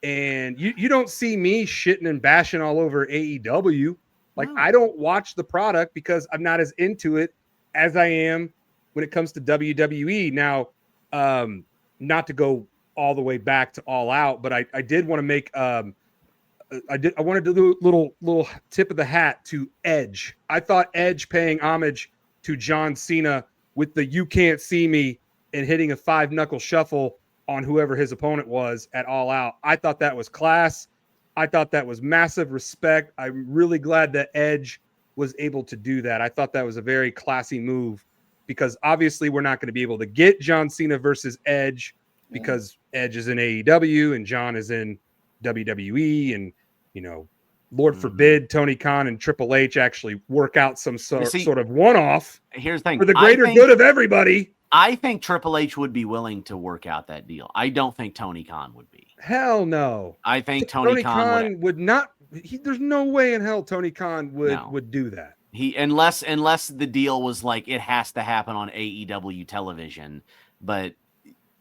And you don't see me shitting and bashing all over AEW. Like, I don't watch the product because I'm not as into it as I am when it comes to WWE. Now, not to go all the way back to All Out, but I did want to make I wanted to do a little tip of the hat to Edge. I thought Edge paying homage to John Cena with the "You Can't See Me" and hitting a 5-knuckle shuffle on whoever his opponent was at All Out. I thought that was class. I thought that was massive respect. I'm really glad that Edge was able to do that. I thought that was a very classy move, because obviously we're not going to be able to get John Cena versus Edge because Edge is in AEW and John is in WWE, and Lord forbid Tony Khan and Triple H actually work out some sort of one-off. Here's the thing. For the greater good of everybody. I think Triple H would be willing to work out that deal. I don't think Tony Khan would be. Hell no. I think Tony Khan would not. There's no way in hell Tony Khan would do that. Unless the deal was like it has to happen on AEW television, but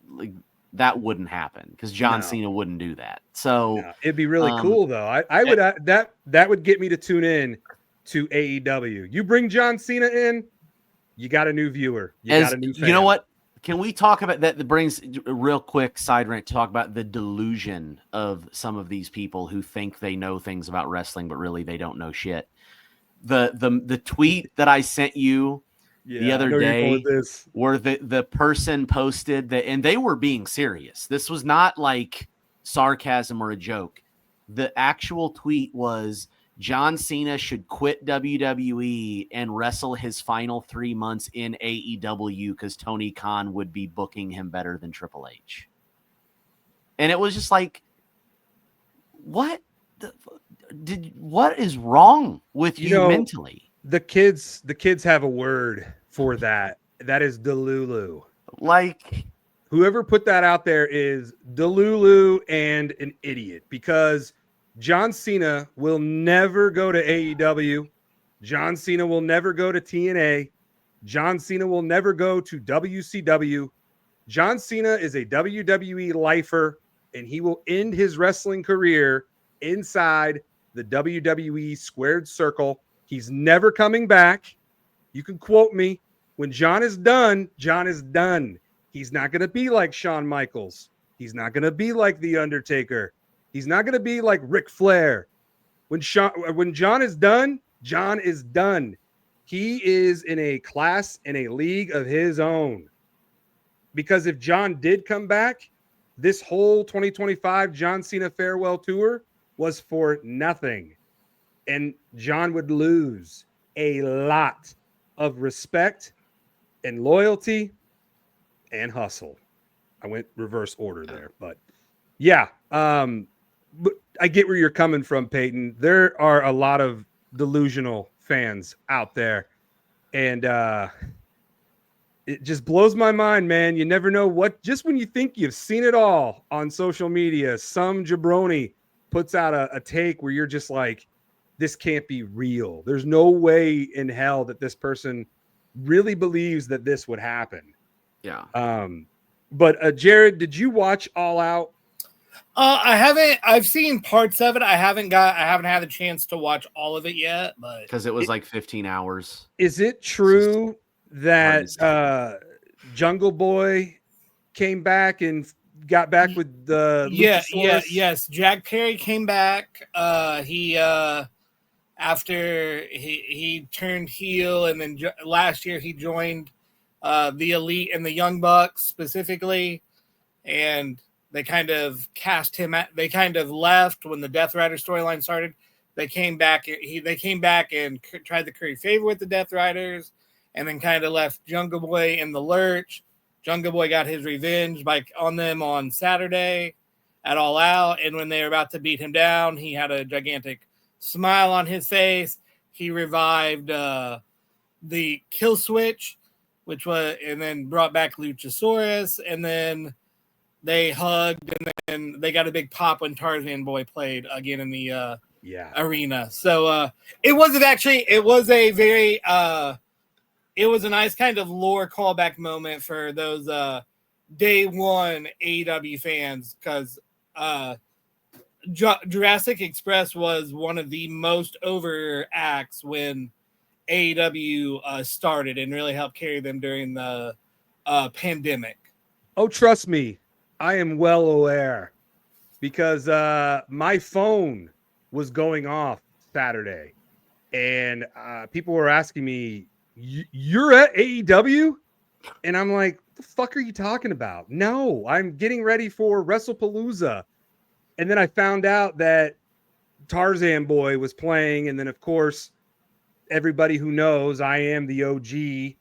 like that wouldn't happen because John Cena wouldn't do that. So it'd be really cool though. I would that would get me to tune in to AEW. You bring John Cena in, you got a new viewer. You got a new fan. You know what? Can we talk about that? That brings a real quick side rant to talk about the delusion of some of these people who think they know things about wrestling, but really they don't know shit. The tweet that I sent you the other day, where the person posted that, and they were being serious. This was not like sarcasm or a joke. The actual tweet was, John Cena should quit WWE and wrestle his final 3 months in AEW because Tony Khan would be booking him better than Triple H. And it was just like, what is wrong with you mentally? The kids have a word for that. That is Delulu. Like, whoever put that out there is Delulu and an idiot, because John Cena will never go to AEW. John Cena will never go to TNA. John Cena will never go to WCW. John Cena is a WWE lifer, and he will end his wrestling career inside the WWE squared circle. He's never coming back. You can quote me. When John is done, John is done. He's not going to be like Shawn Michaels. He's not going to be like The Undertaker. He's not going to be like Ric Flair. When John is done, John is done. He is in a class, in a league of his own. Because if John did come back, this whole 2025 John Cena farewell tour was for nothing. And John would lose a lot of respect and loyalty and hustle. I went reverse order there, but yeah. But I get where you're coming from, Payton. There are a lot of delusional fans out there, and it just blows my mind, man. You never know what, just when you think you've seen it all on social media, some jabroni puts out a take where you're just like, this can't be real. There's no way in hell that this person really believes that this would happen. Yeah. But Jared, did you watch All Out? I haven't. I've seen parts of it. I haven't had the chance to watch all of it yet. But because it was like 15 hours. Is it true that Jungle Boy came back and got back with the yes. Jack Perry came back. After he turned heel, and then last year he joined the Elite and the Young Bucks specifically, and they kind of cast him at. They kind of left when the Death Rider storyline started. They came back. They came back and tried to curry favor with the Death Riders, and then kind of left Jungle Boy in the lurch. Jungle Boy got his revenge on them on Saturday at All Out, and when they were about to beat him down, he had a gigantic smile on his face. He revived the Kill Switch, and then brought back Luchasaurus, and then they hugged, and then they got a big pop when Tarzan Boy played again in the arena. So it was a nice kind of lore callback moment for those day one AEW fans, because Jurassic Express was one of the most over acts when AEW started, and really helped carry them during the pandemic. Oh, trust me, I am well aware, because my phone was going off Saturday, and people were asking me, "You're at AEW?" And I'm like, "The fuck are you talking about?" No, I'm getting ready for Wrestlepalooza. And then I found out that Tarzan Boy was playing, and then of course everybody who knows I am the OG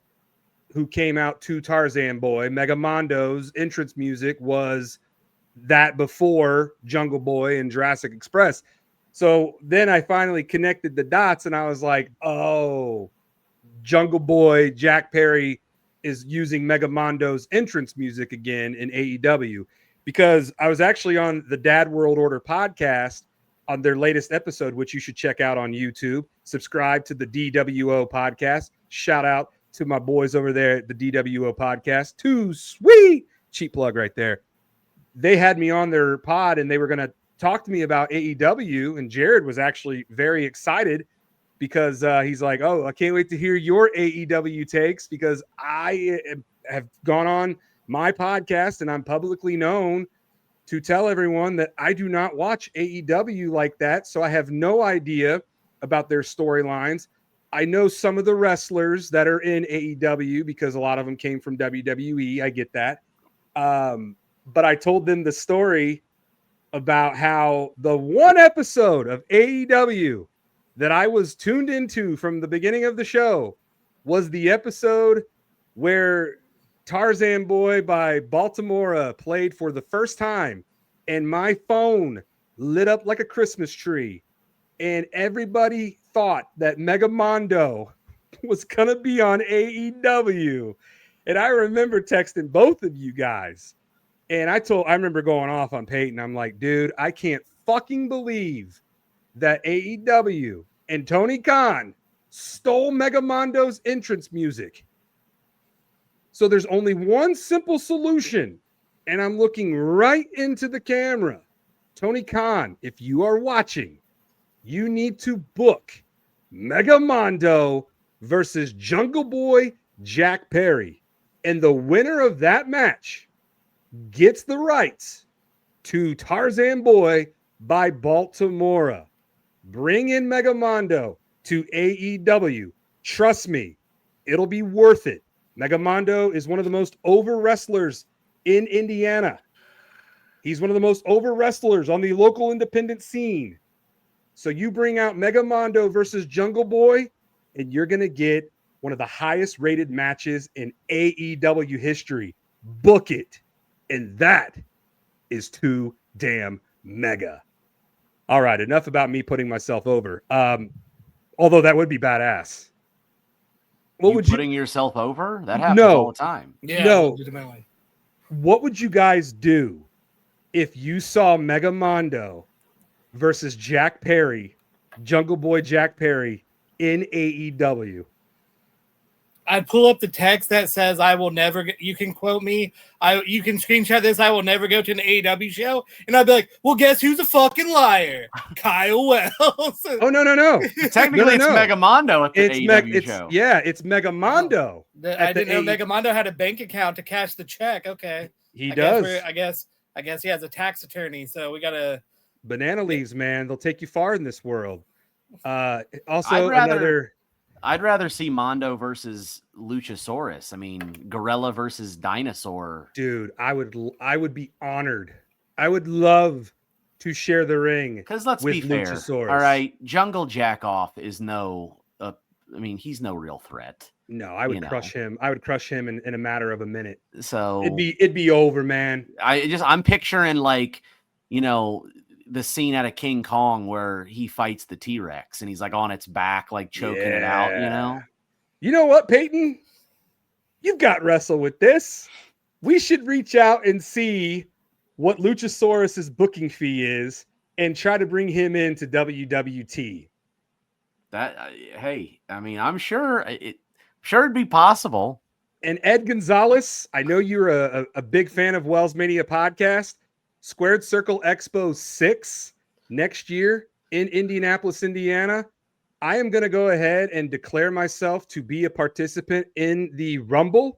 who came out to Tarzan Boy. Mega Mondo's entrance music was that before Jungle Boy and Jurassic Express. So then I finally connected the dots, and I was like, oh, Jungle Boy Jack Perry is using Mega Mondo's entrance music again in AEW, because I was actually on the Dad World Order podcast on their latest episode, which you should check out on YouTube. Subscribe to the DWO podcast. Shout out to my boys over there at the DWO podcast. Too sweet. Cheap plug right there. They had me on their pod, and they were going to talk to me about AEW, and Jared was actually very excited because he's like, oh, I can't wait to hear your AEW takes, because I have gone on my podcast and I'm publicly known to tell everyone that I do not watch AEW like that. So I have no idea about their storylines. I know some of the wrestlers that are in AEW because a lot of them came from WWE. I get that. But I told them the story about how the one episode of AEW that I was tuned into from the beginning of the show was the episode where Tarzan Boy by Baltimore played for the first time, and my phone lit up like a Christmas tree, and everybody thought that Mega Mondo was going to be on AEW. And I remember texting both of you guys, and I remember going off on Payton. I'm like, dude, I can't fucking believe that AEW and Tony Khan stole Mega Mondo's entrance music. So there's only one simple solution, and I'm looking right into the camera. Tony Khan, if you are watching, you need to book Mega Mondo versus Jungle Boy Jack Perry. And the winner of that match gets the rights to Tarzan Boy by Baltimore. Bring in Mega Mondo to AEW. Trust me, it'll be worth it. Mega Mondo is one of the most over wrestlers in Indiana. He's one of the most over wrestlers on the local independent scene. So you bring out Mega Mondo versus Jungle Boy, and you're going to get one of the highest rated matches in AEW history. Book it. And that is too damn mega. All right, enough about me putting myself over. Although that would be badass. What would you putting yourself over? That happens all the time. Yeah, no. Legitimately. What would you guys do if you saw Mega Mondo versus Jack Perry, Jungle Boy Jack Perry, in AEW? I'd pull up the text that says, "I will never." You can quote me. You can screenshot this. I will never go to an AEW show, and I'd be like, "Well, guess who's a fucking liar? Kyle Wells." Oh no! Technically, it's Megamondo at the AEW show. It's Megamondo. I didn't know Megamondo had a bank account to cash the check. Okay, he does. I guess he has a tax attorney. So we gotta banana leaves, man. They'll take you far in this world. Also, I'd rather see Mondo versus Luchasaurus. I mean, Gorilla versus Dinosaur. Dude, I would be honored. I would love to share the ring. Because let's be fair. Luchasaurus. All right, Jungle Jackoff is he's no real threat. No, I would crush him. I would crush him in a matter of a minute. So it'd be over, man. I'm picturing the scene out of King Kong where he fights the T-Rex and he's like on its back, like choking it out, You know what, Payton? You've got wrestle with this. We should reach out and see what Luchasaurus's booking fee is and try to bring him into WWT. I'm sure it'd be possible. And Ed Gonzalez, I know you're a big fan of WellsMania Podcast. Squared Circle Expo 6 next year in Indianapolis, Indiana. I am going to go ahead and declare myself to be a participant in the Rumble.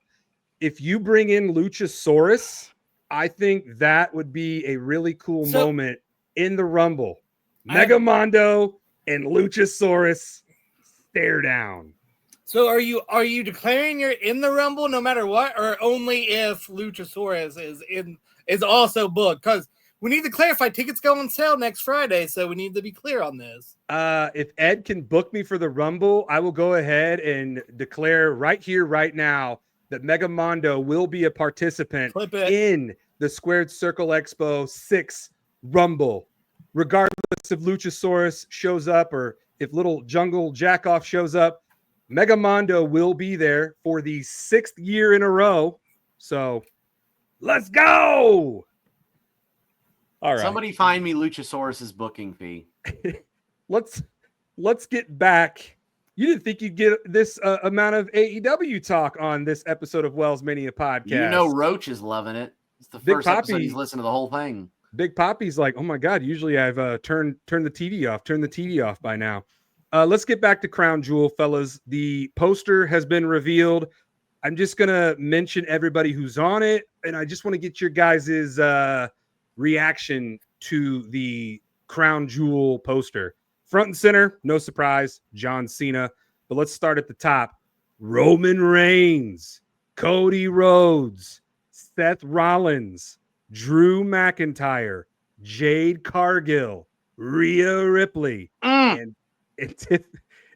If you bring in Luchasaurus, I think that would be a really cool moment in the Rumble. Megamondo and Luchasaurus stare down. So are you declaring you're in the Rumble no matter what, or only if Luchasaurus is also booked? Because we need to clarify, tickets go on sale next Friday, so we need to be clear on this. If Ed can book me for the Rumble, I will go ahead and declare right here, right now, that Megamondo will be a participant in the Squared Circle Expo 6 Rumble. Regardless if Luchasaurus shows up or if little Jungle Jackoff shows up, Megamondo will be there for the 6th year in a row. So let's go. All right. Somebody find me Luchasaurus's booking fee. Let's get back. You didn't think you'd get this amount of AEW talk on this episode of WellsMania Podcast. Roach is loving it. It's the first episode he's listened to the whole thing. Big Poppy's like, oh my God, usually I've turned the TV off by now. Let's get back to Crown Jewel, fellas. The poster has been revealed. I'm just going to mention everybody who's on it, and I just want to get your guys' reaction to the Crown Jewel poster. Front and center, no surprise, John Cena. But let's start at the top. Roman Reigns, Cody Rhodes, Seth Rollins, Drew McIntyre, Jade Cargill, Rhea Ripley, and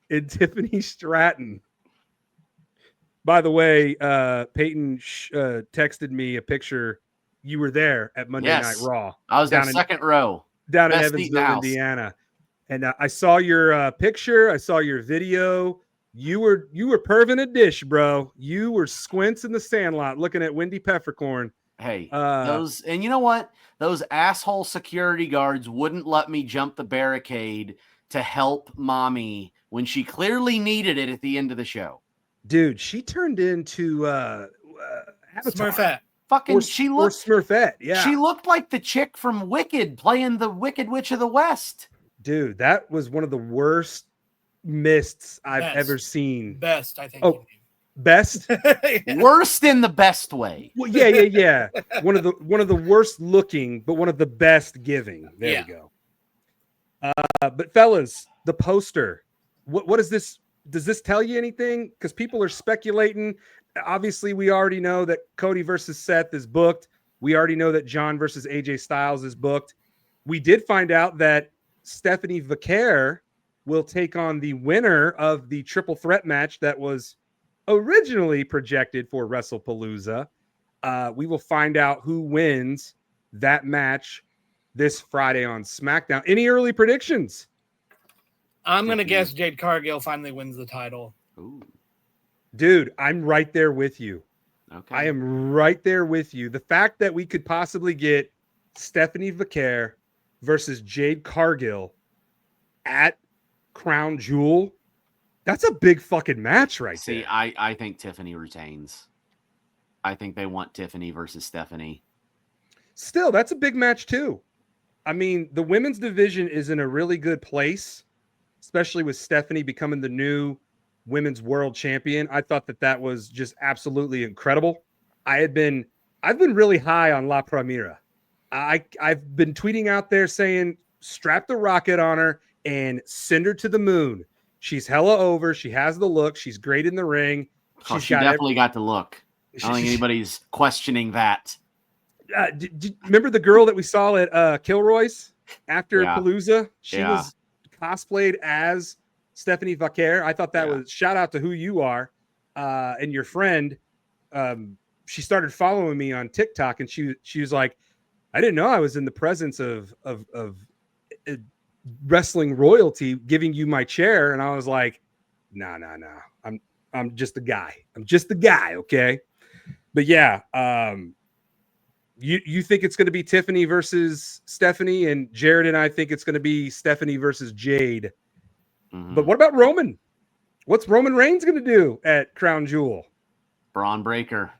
Tiffany Stratton. By the way, Payton texted me a picture. You were there at Monday Night Raw. I was in second row. Down in Evansville, Indiana. And I saw your picture. I saw your video. You were perving a dish, bro. You were squints in the sandlot looking at Wendy Peppercorn. Hey, and you know what? Those asshole security guards wouldn't let me jump the barricade to help mommy when she clearly needed it at the end of the show. Dude, she turned into Smurfette. She looked Smurfette. Yeah, she looked like the chick from Wicked playing the Wicked Witch of the West. Dude, that was one of the worst mists I've ever seen. Best, I think. Oh, best? Worst in the best way. Well, yeah. One of the worst looking, but one of the best giving. There we go. But fellas, the poster. What is this? Does this tell you anything? Because people are speculating. Obviously, we already know that Cody versus Seth is booked. We already know that John versus AJ Styles is booked. We did find out that Stephanie Vaquer will take on the winner of the triple threat match that was originally projected for Wrestlepalooza. We will find out who wins that match this Friday on SmackDown. Any early predictions? I'm going to guess Jade Cargill finally wins the title. Ooh. Dude, I'm right there with you. Okay. I am right there with you. The fact that we could possibly get Stephanie Vaquer versus Jade Cargill at Crown Jewel That's a big fucking match right See, there. I think Tiffany retains. I think they want Tiffany versus Stephanie. Still, that's a big match too. I mean, the women's division is in a really good place, especially with Stephanie becoming the new women's world champion. I thought that was just absolutely incredible. I've been really high on La Primera. I've been tweeting out there saying strap the rocket on her and send her to the moon. She's hella over. She has the look. She's great in the ring. She definitely got the look. I don't think anybody's questioning that. Remember the girl that we saw at Kilroy's after Yeah. Palooza? She Yeah. was cosplayed as Stephanie Vaquer. I thought that was shout out to who you are and your friend. She started following me on TikTok, and she was like, I didn't know I was in the presence of wrestling royalty giving you my chair. And I was like, no. I'm just a guy. I'm just the guy. Okay. But yeah, you think it's going to be Tiffany versus Stephanie, and Jared and I think it's going to be Stephanie versus Jade. Mm-hmm. But what about Roman? What's Roman Reigns going to do at Crown Jewel? Braun Breaker.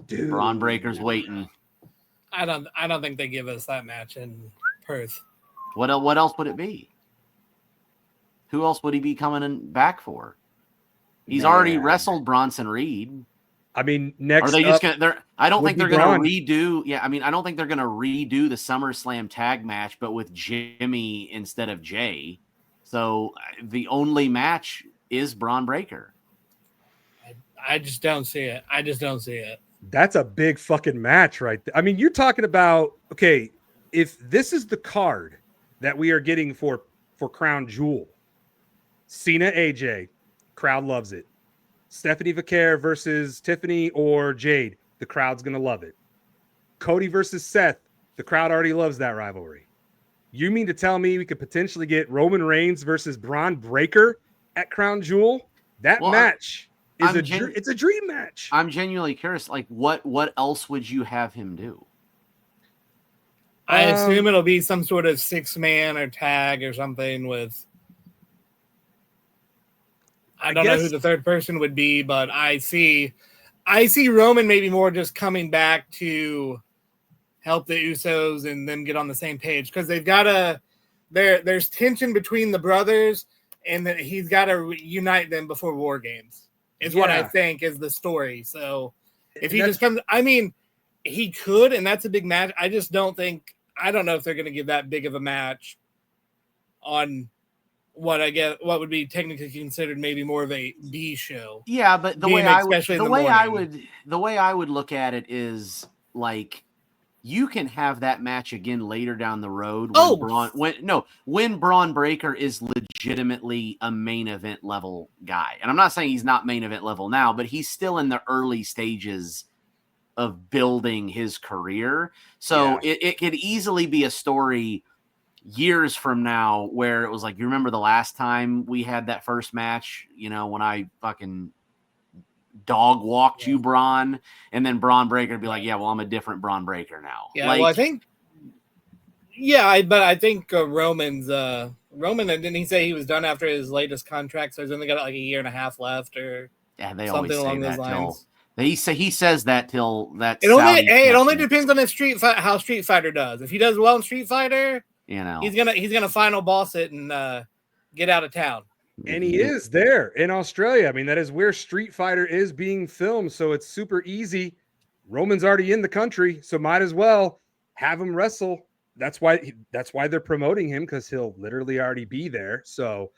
Dude. Braun Breaker's waiting. I don't think they give us that match in Perth. What else would it be? Who else would he be coming back for? He's already wrestled Bronson Reed. I mean, next are they just gonna? I don't think they're gonna redo. Yeah, I mean, I don't think they're gonna redo the SummerSlam tag match, but with Jimmy instead of Jay. So the only match is Braun Breaker. I just don't see it. That's a big fucking match, right there. I mean, you're talking about, okay, if this is the card that we are getting for Crown Jewel, Cena, AJ, crowd loves it. Stephanie Vaquer versus Tiffany or Jade, the crowd's going to love it. Cody versus Seth, the crowd already loves that rivalry. You mean to tell me we could potentially get Roman Reigns versus Braun Breaker at Crown Jewel? That match is it's a dream match. I'm genuinely curious, like what else would you have him do? I assume it'll be some sort of 6-man or tag or something with. I don't know who the third person would be, but I see Roman maybe more just coming back to help the Usos and them get on the same page, because they've got there's tension between the brothers, and that he's got to unite them before War Games. Is what I think is the story. So if he just comes, I mean, he could, and that's a big match. I just don't think. I don't know if they're going to give that big of a match on what would be technically considered maybe more of a B show. Yeah, but the way I would look at it is like, you can have that match again later down the road when Braun Breaker is legitimately a main event level guy. And I'm not saying he's not main event level now, but he's still in the early stages of building his career. So it could easily be a story years from now where it was like, you remember the last time we had that first match, when I fucking dog walked you, Braun, and then Braun Breaker would be like, I'm a different Braun Breaker now. Yeah, well, I think Roman, didn't he say he was done after his latest contract, so he's only got like a year and a half left, or they something along those lines. He says that till that. It only depends on how Street Fighter does. If he does well in Street Fighter, he's gonna final boss it and get out of town. And he is there in Australia. I mean, that is where Street Fighter is being filmed, so it's super easy. Roman's already in the country, so might as well have him wrestle. That's why they're promoting him, because he'll literally already be there. So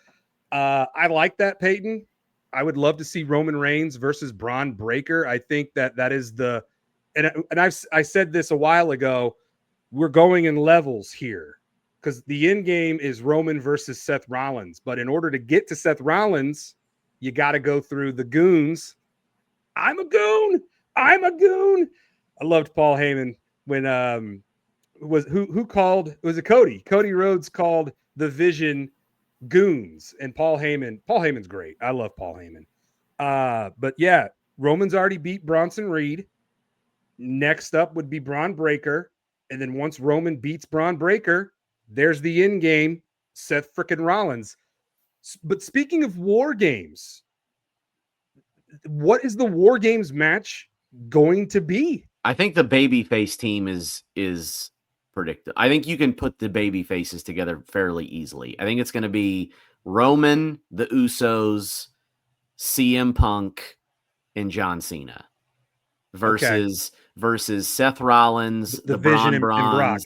I like that, Payton. I would love to see Roman Reigns versus Braun Breaker. I think that is I said this a while ago. We're going in levels here, because the end game is Roman versus Seth Rollins. But in order to get to Seth Rollins, you got to go through the goons. I'm a goon. I loved Paul Heyman when who called, was it Cody? Cody Rhodes called the Vision goons, and Paul Heyman's great. I love Paul Heyman. But yeah, Roman's already beat Bronson Reed. Next up would be Braun Breaker. And then once Roman beats Braun Breaker, there's the end game, Seth frickin' Rollins. But speaking of War Games, what is the War Games match going to be? I think the babyface team is predictable. I think you can put the baby faces together fairly easily. I think it's going to be Roman, the Usos, CM Punk, and John Cena versus Seth Rollins, the Vision and Brock. Bronze,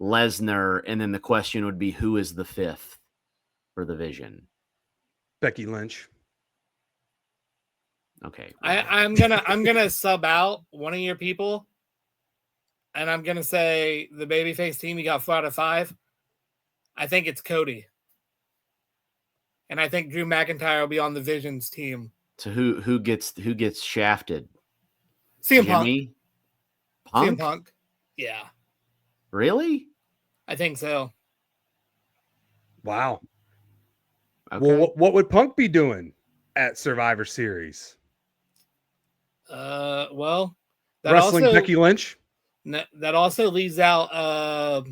Lesnar, and then the question would be who is the fifth for the Vision? Becky Lynch. Okay. I'm gonna sub out one of your people, and I'm gonna say the babyface team. You got 4 out of 5. I think it's Cody, and I think Drew McIntyre will be on the Vision's team. So who gets shafted? CM Jimmy? Punk. Punk? CM Punk. Yeah, Really? I think so. Wow. Okay. Well, what would Punk be doing at Survivor Series? Well, Wrestling Becky Lynch. That also leaves out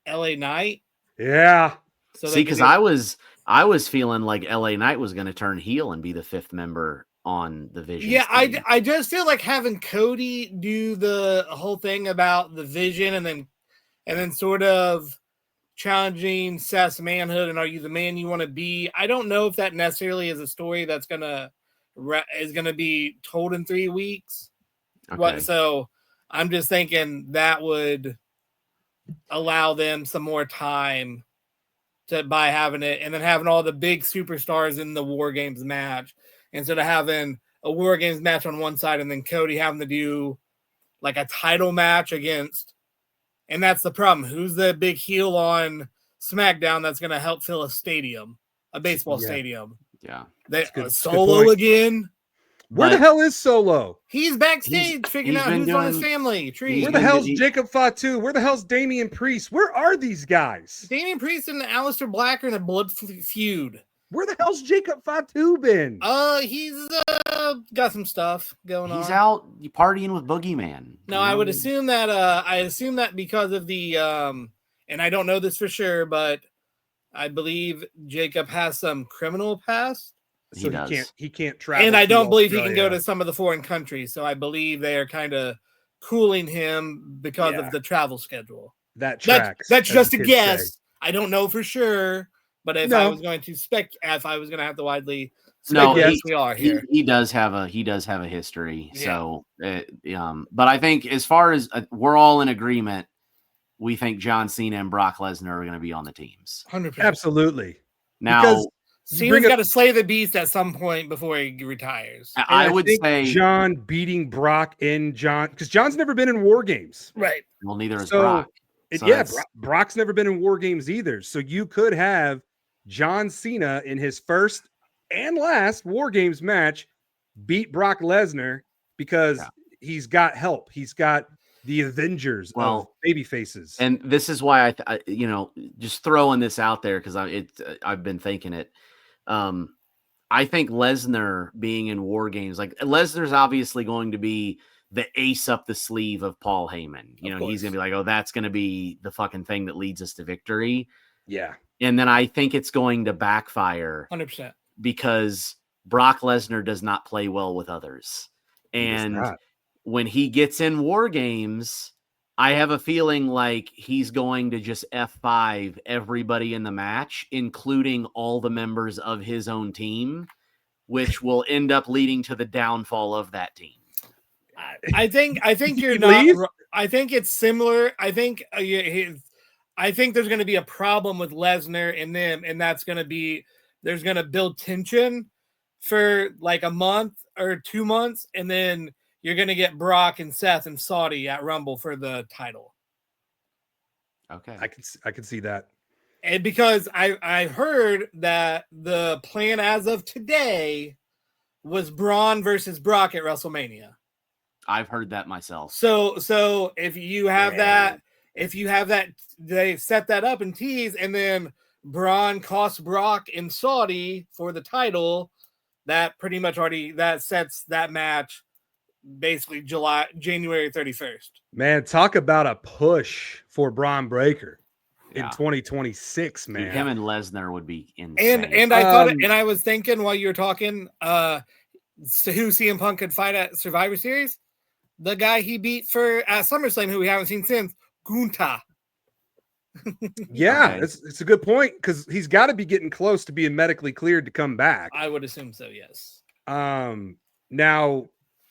LA Knight. Yeah. So see, because I was feeling like LA Knight was going to turn heel and be the 5th member on the Vision. Yeah, I just feel like having Cody do the whole thing about the Vision and then sort of challenging Seth's manhood and are you the man you want to be? I don't know if that necessarily is a story that's gonna be told in 3 weeks. Okay. So I'm just thinking that would allow them some more time by having it and then having all the big superstars in the War Games match instead of having a War Games match on one side and then Cody having to do like a title match against. And that's the problem. Who's the big heel on SmackDown that's going to help fill a stadium, a baseball stadium? Yeah. Solo again. Where the hell is Solo? He's backstage figuring out who's on his family tree. Where the hell's Jacob Fatu? Where the hell's Damian Priest? Where are these guys? Damian Priest and Aleister Black are in a blood feud. Where the hell's Jacob Fatu been? He's got some stuff going on. He's out partying with Boogeyman. No, I would assume that because of the and I don't know this for sure, but I believe Jacob has some criminal past. So he can't travel. And I don't believe he can go to some of the foreign countries. So I believe they are kind of cooling him because of the travel schedule. That tracks. That's just a guess. I don't know for sure. But if I was going to have to widely speculate, we are here. He does have a history. Yeah. So, but I think as far as we're all in agreement, we think John Cena and Brock Lesnar are going to be on the teams. 100%. Absolutely. Now, because Cena's got to slay the beast at some point before he retires. I would say John beating Brock because John's never been in War Games. Right. Well, neither is Brock. Brock's never been in War Games either. So you could have John Cena in his first and last War Games match beat Brock Lesnar because he's got help. He's got the Avengers of baby faces. And this is why I just throwing this out there because I've been thinking it. I think Lesnar being in War Games, like Lesnar's obviously going to be the ace up the sleeve of Paul Heyman. He's going to be like, oh, that's going to be the fucking thing that leads us to victory. Yeah. And then I think it's going to backfire 100% because Brock Lesnar does not play well with others. And when he gets in War Games, I have a feeling like he's going to just F5 everybody in the match, including all the members of his own team, which will end up leading to the downfall of that team. I think you're not. I think it's similar. I think there's going to be a problem with Lesnar and them, and that's going to be there's going to build tension for like a month or 2 months, and then you're going to get Brock and Seth and Saudi at Rumble for the title. Okay, I can see that, and because I heard that the plan as of today was Braun versus Brock at WrestleMania. I've heard that myself. So if you have that, they set that up and tease, and then Braun costs Brock in Saudi for the title. That pretty much that sets that match basically January 31st. Man, talk about a push for Braun Breaker. in 2026, man. Dude, him and Lesnar would be insane. And I thought, and I was thinking while you were talking, who CM Punk could fight at Survivor Series, the guy he beat for SummerSlam, who we haven't seen since, Gunther. Yeah, it's a good point because he's got to be getting close to being medically cleared to come back. I would assume so, yes. Now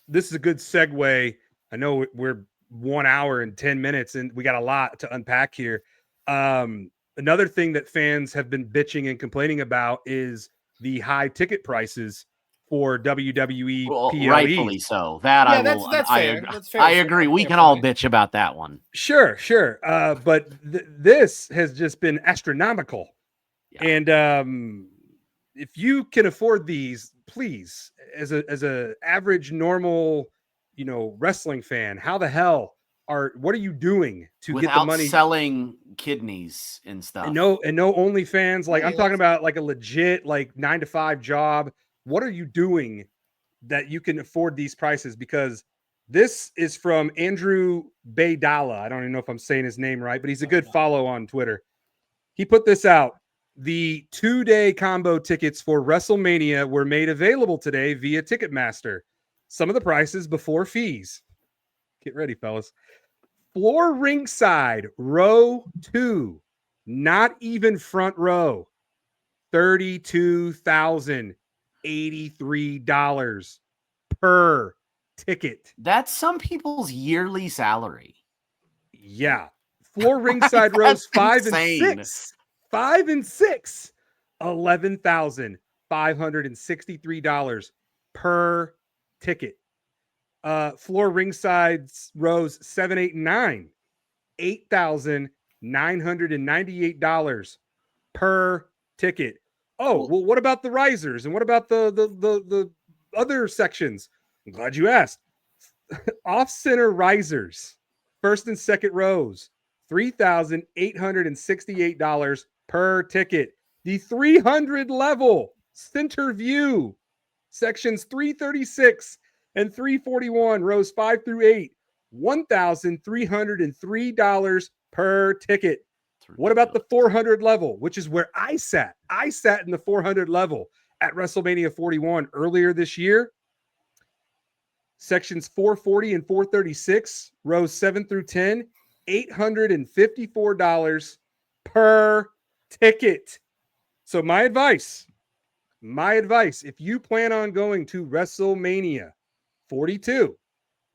this is a good segue. I know we're 1 hour and 10 minutes and we got a lot to unpack here. Another thing that fans have been bitching and complaining about is the high ticket prices for WWE PLE. Rightfully so. That's fair. That's fair. I agree. We can all bitch about that one. Sure. But this has just been astronomical. Yeah. And if you can afford these, please, as a average, normal, wrestling fan, how the hell what are you doing to get the money? Selling kidneys and stuff. And no OnlyFans. Like I'm talking about like a legit 9-to-5 job. What are you doing that you can afford these prices? Because this is from Andrew Baydala. I don't even know if I'm saying his name right, but he's a good follow on Twitter. He put this out. The 2-day combo tickets for WrestleMania were made available today via Ticketmaster. Some of the prices before fees. Get ready, fellas. Floor ringside, row 2, not even front row, $32,083 per ticket. That's some people's yearly salary. Yeah. Floor ringside rows 5 and 6. 5 and 6, $11,563 per ticket. Floor ringside rows 7, 8, and 9, $8,998 per ticket. Oh, well, what about the risers? And what about the other sections? I'm glad you asked. Off-center risers, first and second rows, $3,868 per ticket. The 300 level center view, sections 336 and 341, rows 5 through 8, $1,303 per ticket. What about the 400 level, which is where I sat? I sat in the 400 level at WrestleMania 41 earlier this year. Sections 440 and 436, rows 7 through 10, $854 per ticket. So my advice, if you plan on going to WrestleMania 42,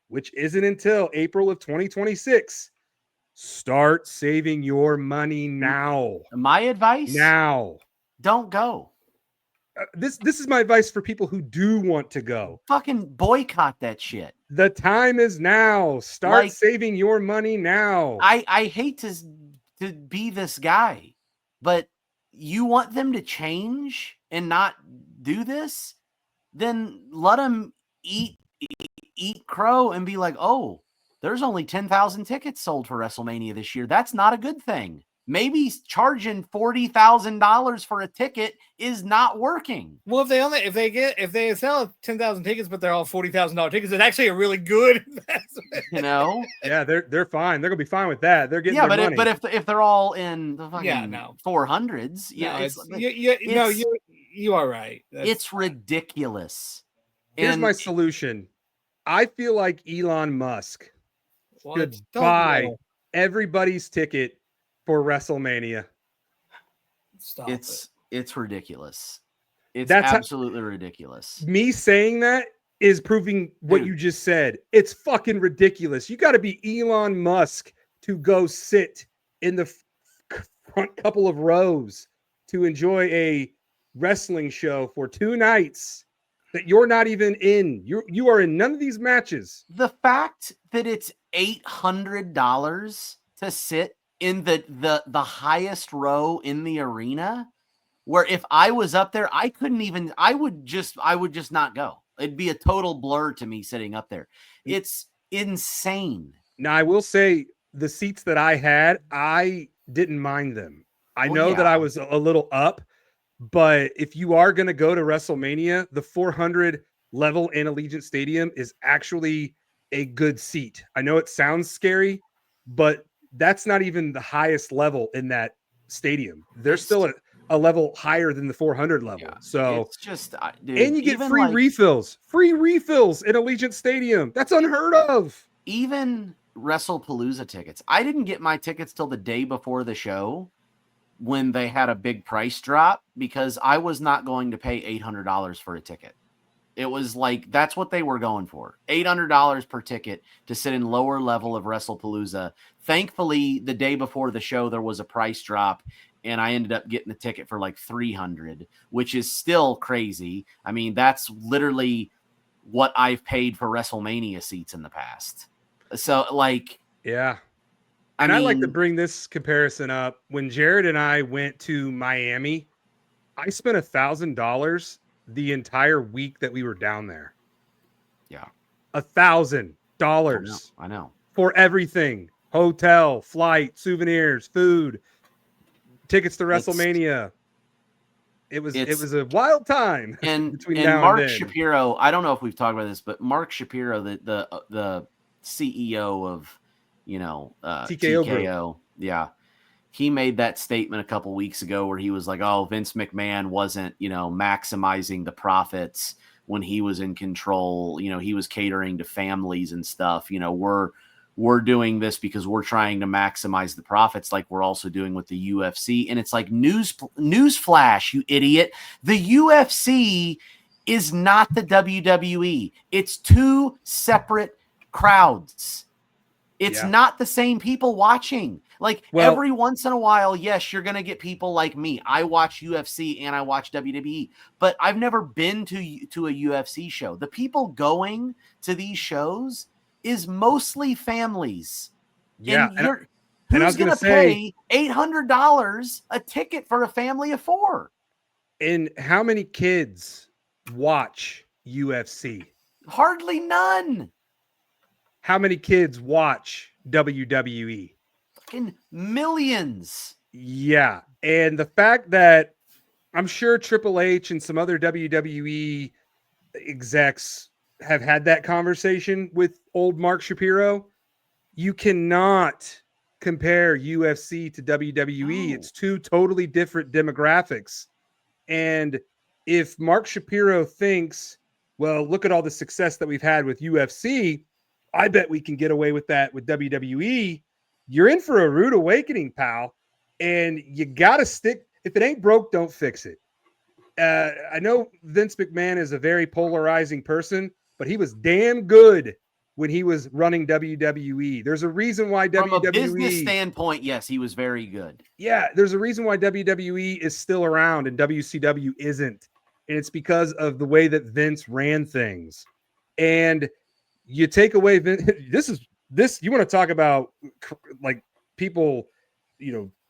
which isn't until April of 2026, start saving your money now. My advice? Now. Don't go. This is my advice for people who do want to go. Fucking boycott that shit. The time is now. Start saving your money now. I hate to be this guy, but you want them to change and not do this? Then let them eat crow and be like, oh, there's only 10,000 tickets sold for WrestleMania this year. That's not a good thing. Maybe charging $40,000 for a ticket is not working. Well, if they sell 10,000 tickets, but they're all $40,000 tickets, it's actually a really good investment. Yeah, they're fine. They're gonna be fine with that. They're getting their money. But if they're all in the fucking 400s, you are right. It's ridiculous. Here's my solution. I feel like Elon Musk should buy everybody's ticket for WrestleMania. It's ridiculous. It's absolutely ridiculous. Me saying that is proving what you just said. It's fucking ridiculous. You got to be Elon Musk to go sit in the front couple of rows to enjoy a wrestling show for 2 nights that you're not even in. You are in none of these matches. The fact that it's $800 to sit in the highest row in the arena, where if I was up there, I would just not go. It'd be a total blur to me sitting up there. It's insane. Now, I will say the seats that I had, I didn't mind them. I know that I was a little up, but if you are going to go to WrestleMania, the 400 level in Allegiant Stadium is actually a good seat. I know it sounds scary, but that's not even the highest level in that stadium. They're still at a level higher than the 400 level. Yeah, so it's just, dude, and you get free refills in Allegiant Stadium. That's unheard of. Even Wrestlepalooza tickets. I didn't get my tickets till the day before the show when they had a big price drop because I was not going to pay $800 for a ticket. It was like, that's what they were going for. $800 per ticket to sit in lower level of Wrestlepalooza. Thankfully, the day before the show, there was a price drop and I ended up getting the ticket for like $300, which is still crazy. I mean, that's literally what I've paid for WrestleMania seats in the past. So like, yeah. And I like to bring this comparison up. When Jared and I went to Miami, I spent $1,000 the entire week that we were down there. Yeah. $1,000. I know. For everything. Hotel, flight, souvenirs, food, tickets to WrestleMania. It was a wild time. And between and now Mark and then. Shapiro, I don't know if we've talked about this, but Mark Shapiro, the CEO of, TKO. Yeah. He made that statement a couple weeks ago where he was like, oh, Vince McMahon wasn't, maximizing the profits when he was in control. He was catering to families and stuff. We're doing this because we're trying to maximize the profits like we're also doing with the UFC. And it's like news flash, you idiot. The UFC is not the WWE. It's two separate crowds. It's not the same people watching. Every once in a while, yes, you're going to get people like me. I watch UFC and I watch WWE, but I've never been to a UFC show. The people going to these shows is mostly families. Yeah. Who's going to pay $800 a ticket for a family of 4? And how many kids watch UFC? Hardly none. How many kids watch WWE? Fucking millions. Yeah. And the fact that I'm sure Triple H and some other WWE execs have had that conversation with old Mark Shapiro. You cannot compare UFC to WWE. No. It's two totally different demographics. And if Mark Shapiro thinks, well, look at all the success that we've had with UFC, I bet we can get away with that with WWE. You're in for a rude awakening, pal. And you got to stick. If it ain't broke, don't fix it. I know Vince McMahon is a very polarizing person, but he was damn good when he was running WWE. There's a reason why From WWE... a business standpoint, yes, he was very good. Yeah, there's a reason why WWE is still around and WCW isn't. And it's because of the way that Vince ran things. And you take away Vince... This you want to talk about like people,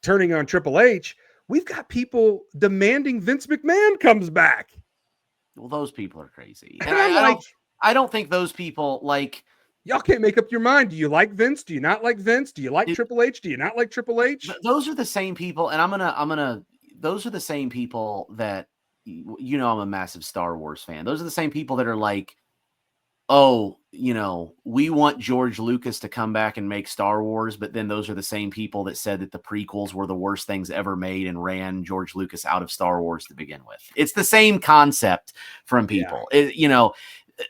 turning on Triple H. We've got people demanding Vince McMahon comes back. Well, those people are crazy. And I don't think those people y'all can't make up your mind. Do you like Vince? Do you not like Vince? Do you like Triple H? Do you not like Triple H? Those are the same people. And those are the same people that, I'm a massive Star Wars fan. Those are the same people that are like, oh, we want George Lucas to come back and make Star Wars, but then those are the same people that said that the prequels were the worst things ever made and ran George Lucas out of Star Wars to begin with. It's the same concept from people. Yeah.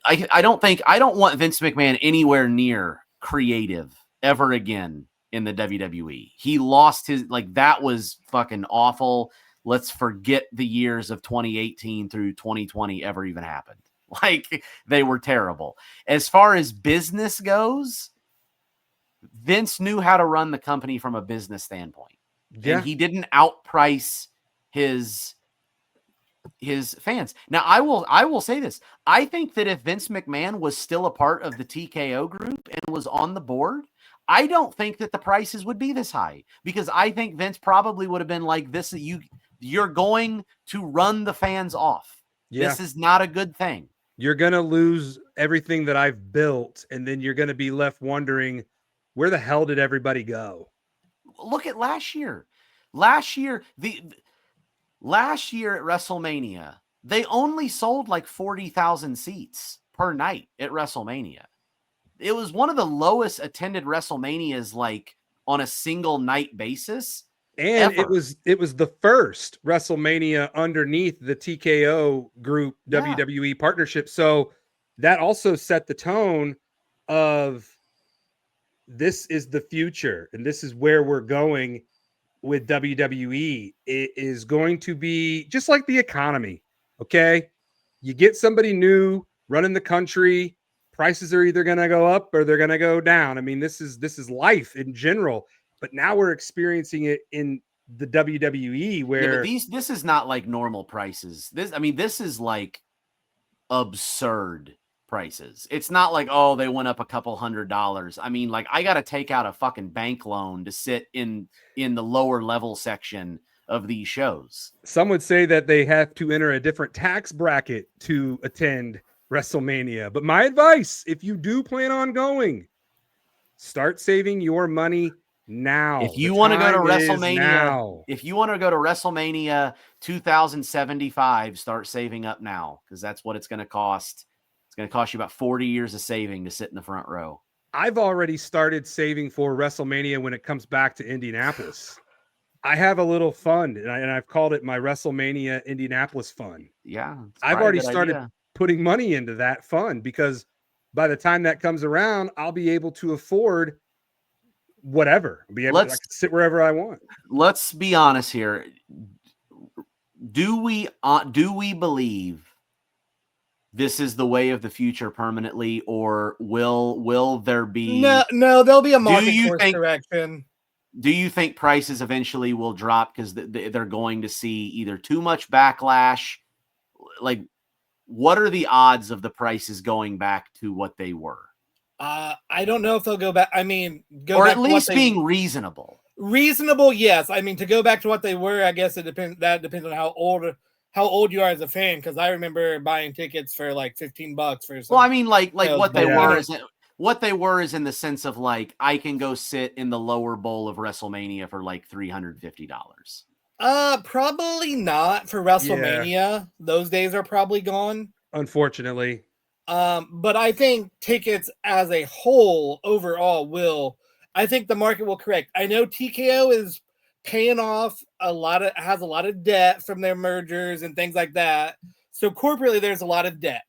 I don't want Vince McMahon anywhere near creative ever again in the WWE. He lost his, that was fucking awful. Let's forget the years of 2018 through 2020 ever even happened. They were terrible. As far as business goes, Vince knew how to run the company from a business standpoint. Yeah. And he didn't outprice his fans. Now, I will say this. I think that if Vince McMahon was still a part of the TKO group and was on the board, I don't think that the prices would be this high, because I think Vince probably would have been like, this, you're going to run the fans off. Yeah. This is not a good thing. You're going to lose everything that I've built, and then you're going to be left wondering, where the hell did everybody go? Look at last year. Last year at WrestleMania, they only sold 40,000 seats per night at WrestleMania. It was one of the lowest attended WrestleManias on a single night basis. And ever. it was the first WrestleMania underneath the TKO group WWE partnership. So that also set the tone of this is the future and this is where we're going with WWE. It is going to be just like the economy. Okay. You get somebody new running the country, prices are either going to go up or they're going to go down. I mean, this is life in general, but now we're experiencing it in the WWE where this is not like normal prices. This is like absurd prices. It's not like, oh, they went up a couple $100. I mean, like I got to take out a fucking bank loan to sit in the lower level section of these shows. Some would say that they have to enter a different tax bracket to attend WrestleMania. But my advice, if you do plan on going, start saving your money now. If you want to go to WrestleMania 2075, start saving up now, because that's what it's going to cost. It's going to cost you about 40 years of saving to sit in the front row. I've already started saving for WrestleMania when it comes back to Indianapolis. I have a little fund, and I've called it my WrestleMania Indianapolis fund. Yeah. I've already started putting money into that fund because by the time that comes around, I'll be able to afford whatever. I can sit wherever I want. Let's be honest here. Do we believe this is the way of the future permanently, or will there be no there'll be a market course correction? Do you think prices eventually will drop because they're going to see either too much backlash? Like, what are the odds of the prices going back to what they were? I don't know if they'll go back. I mean, or at least being reasonable. Reasonable, yes. I mean, to go back to what they were, I guess it depends. That depends on how old you are as a fan. Because I remember buying tickets for like $15 for. Well, I mean, like what they were is what they were is in the sense of like I can go sit in the lower bowl of WrestleMania for like $350. Probably not for WrestleMania. Yeah. Those days are probably gone, unfortunately. But I think tickets as a whole overall I think the market will correct. I know TKO is paying off has a lot of debt from their mergers and things like that. So corporately, there's a lot of debt.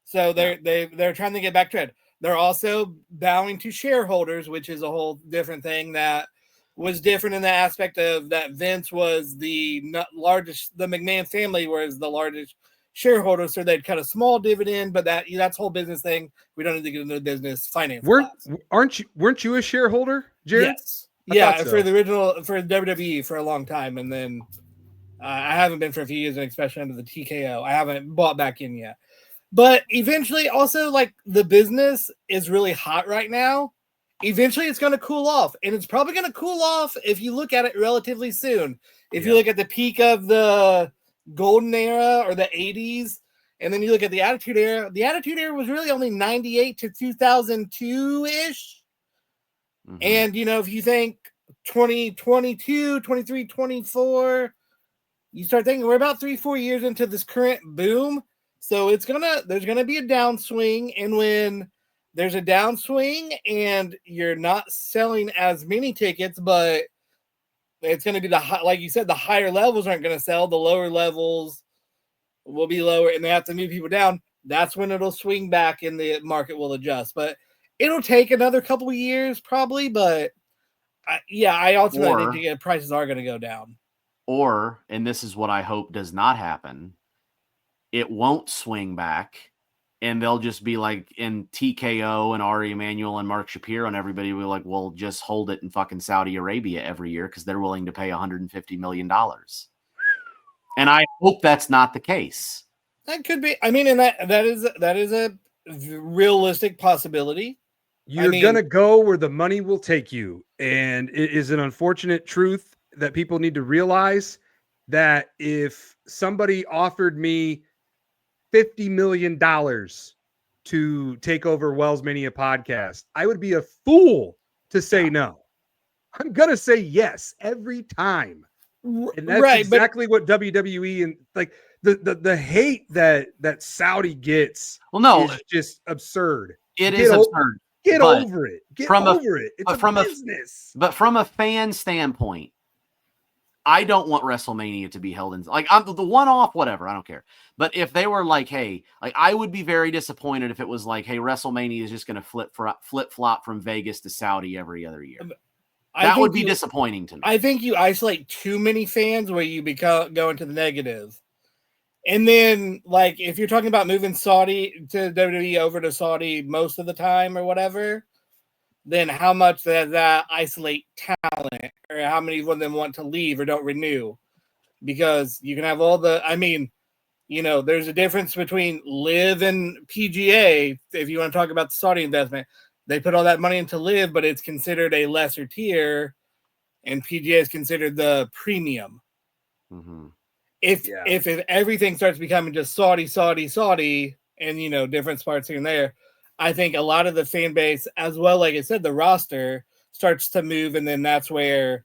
So they're trying to get back to it. They're also bowing to shareholders, which is a whole different thing that was different in the aspect of that Vince was the largest, the McMahon family was the largest shareholder, so they'd cut a small dividend, but that's whole business thing. We don't need to get into the business finance. Weren't you a shareholder, Jared? Yes. So. For WWE for a long time, and then I haven't been for a few years, and especially under the TKO, I haven't bought back in yet. But eventually, also like the business is really hot right now. Eventually, it's going to cool off, and it's probably going to cool off if you look at it relatively soon. If you look at the peak of the golden era or the 80s, and then you look at the Attitude Era was really only 98 to 2002-ish. Mm-hmm. And if you think 2022, 23, 24, you start thinking we're about 3-4 years into this current boom, so there's gonna be a downswing, and when there's a downswing and you're not selling as many tickets, but it's going to be like you said, the higher levels aren't going to sell. The lower levels will be lower, and they have to move people down. That's when it'll swing back and the market will adjust. But it'll take another couple of years probably. But I ultimately think prices are going to go down. Or, and this is what I hope does not happen, it won't swing back. And they'll just be like in TKO and Ari Emanuel and Mark Shapiro, and everybody will be like, well, just hold it in fucking Saudi Arabia every year because they're willing to pay $150 million. And I hope that's not the case. That could be. I mean, and that is a realistic possibility. You're going to go where the money will take you. And it is an unfortunate truth that people need to realize that if somebody offered me $50 million to take over WellsMania Podcast, I would be a fool to say no. I'm going to say yes every time. And that's exactly what WWE and like the hate that Saudi gets is just absurd. It is absurd. Get over it. Get over it. It's from a business. But from a fan standpoint, I don't want WrestleMania to be held in like I'm the one-off, whatever. I don't care. But if they were like, hey, like I would be very disappointed if it was like, hey, WrestleMania is just going to flip-flop from Vegas to Saudi every other year. That would be disappointing to me. I think you isolate too many fans where you go into the negative. And then, like, if you're talking about moving Saudi to WWE over to Saudi most of the time or whatever, then how much does that isolate talent, or how many of them want to leave or don't renew? Because you can have there's a difference between Live and PGA. If you want to talk about the Saudi investment, they put all that money into Live, but it's considered a lesser tier, and PGA is considered the premium. Mm-hmm. If everything starts becoming just Saudi, and different spots here and there, I think a lot of the fan base, as well, like I said, the roster starts to move, and then that's where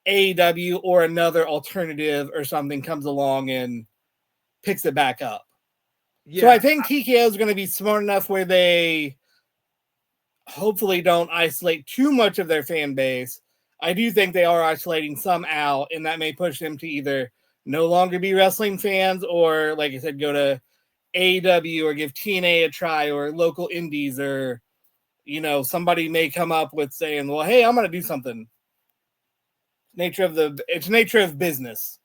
AEW or another alternative or something comes along and picks it back up. Yeah. So I think TKO is going to be smart enough where they hopefully don't isolate too much of their fan base. I do think they are isolating some out, and that may push them to either no longer be wrestling fans, or, like I said, go to AEW or give TNA a try, or local indies, or, somebody may come up with saying, well, hey, I'm going to do something. It's nature of business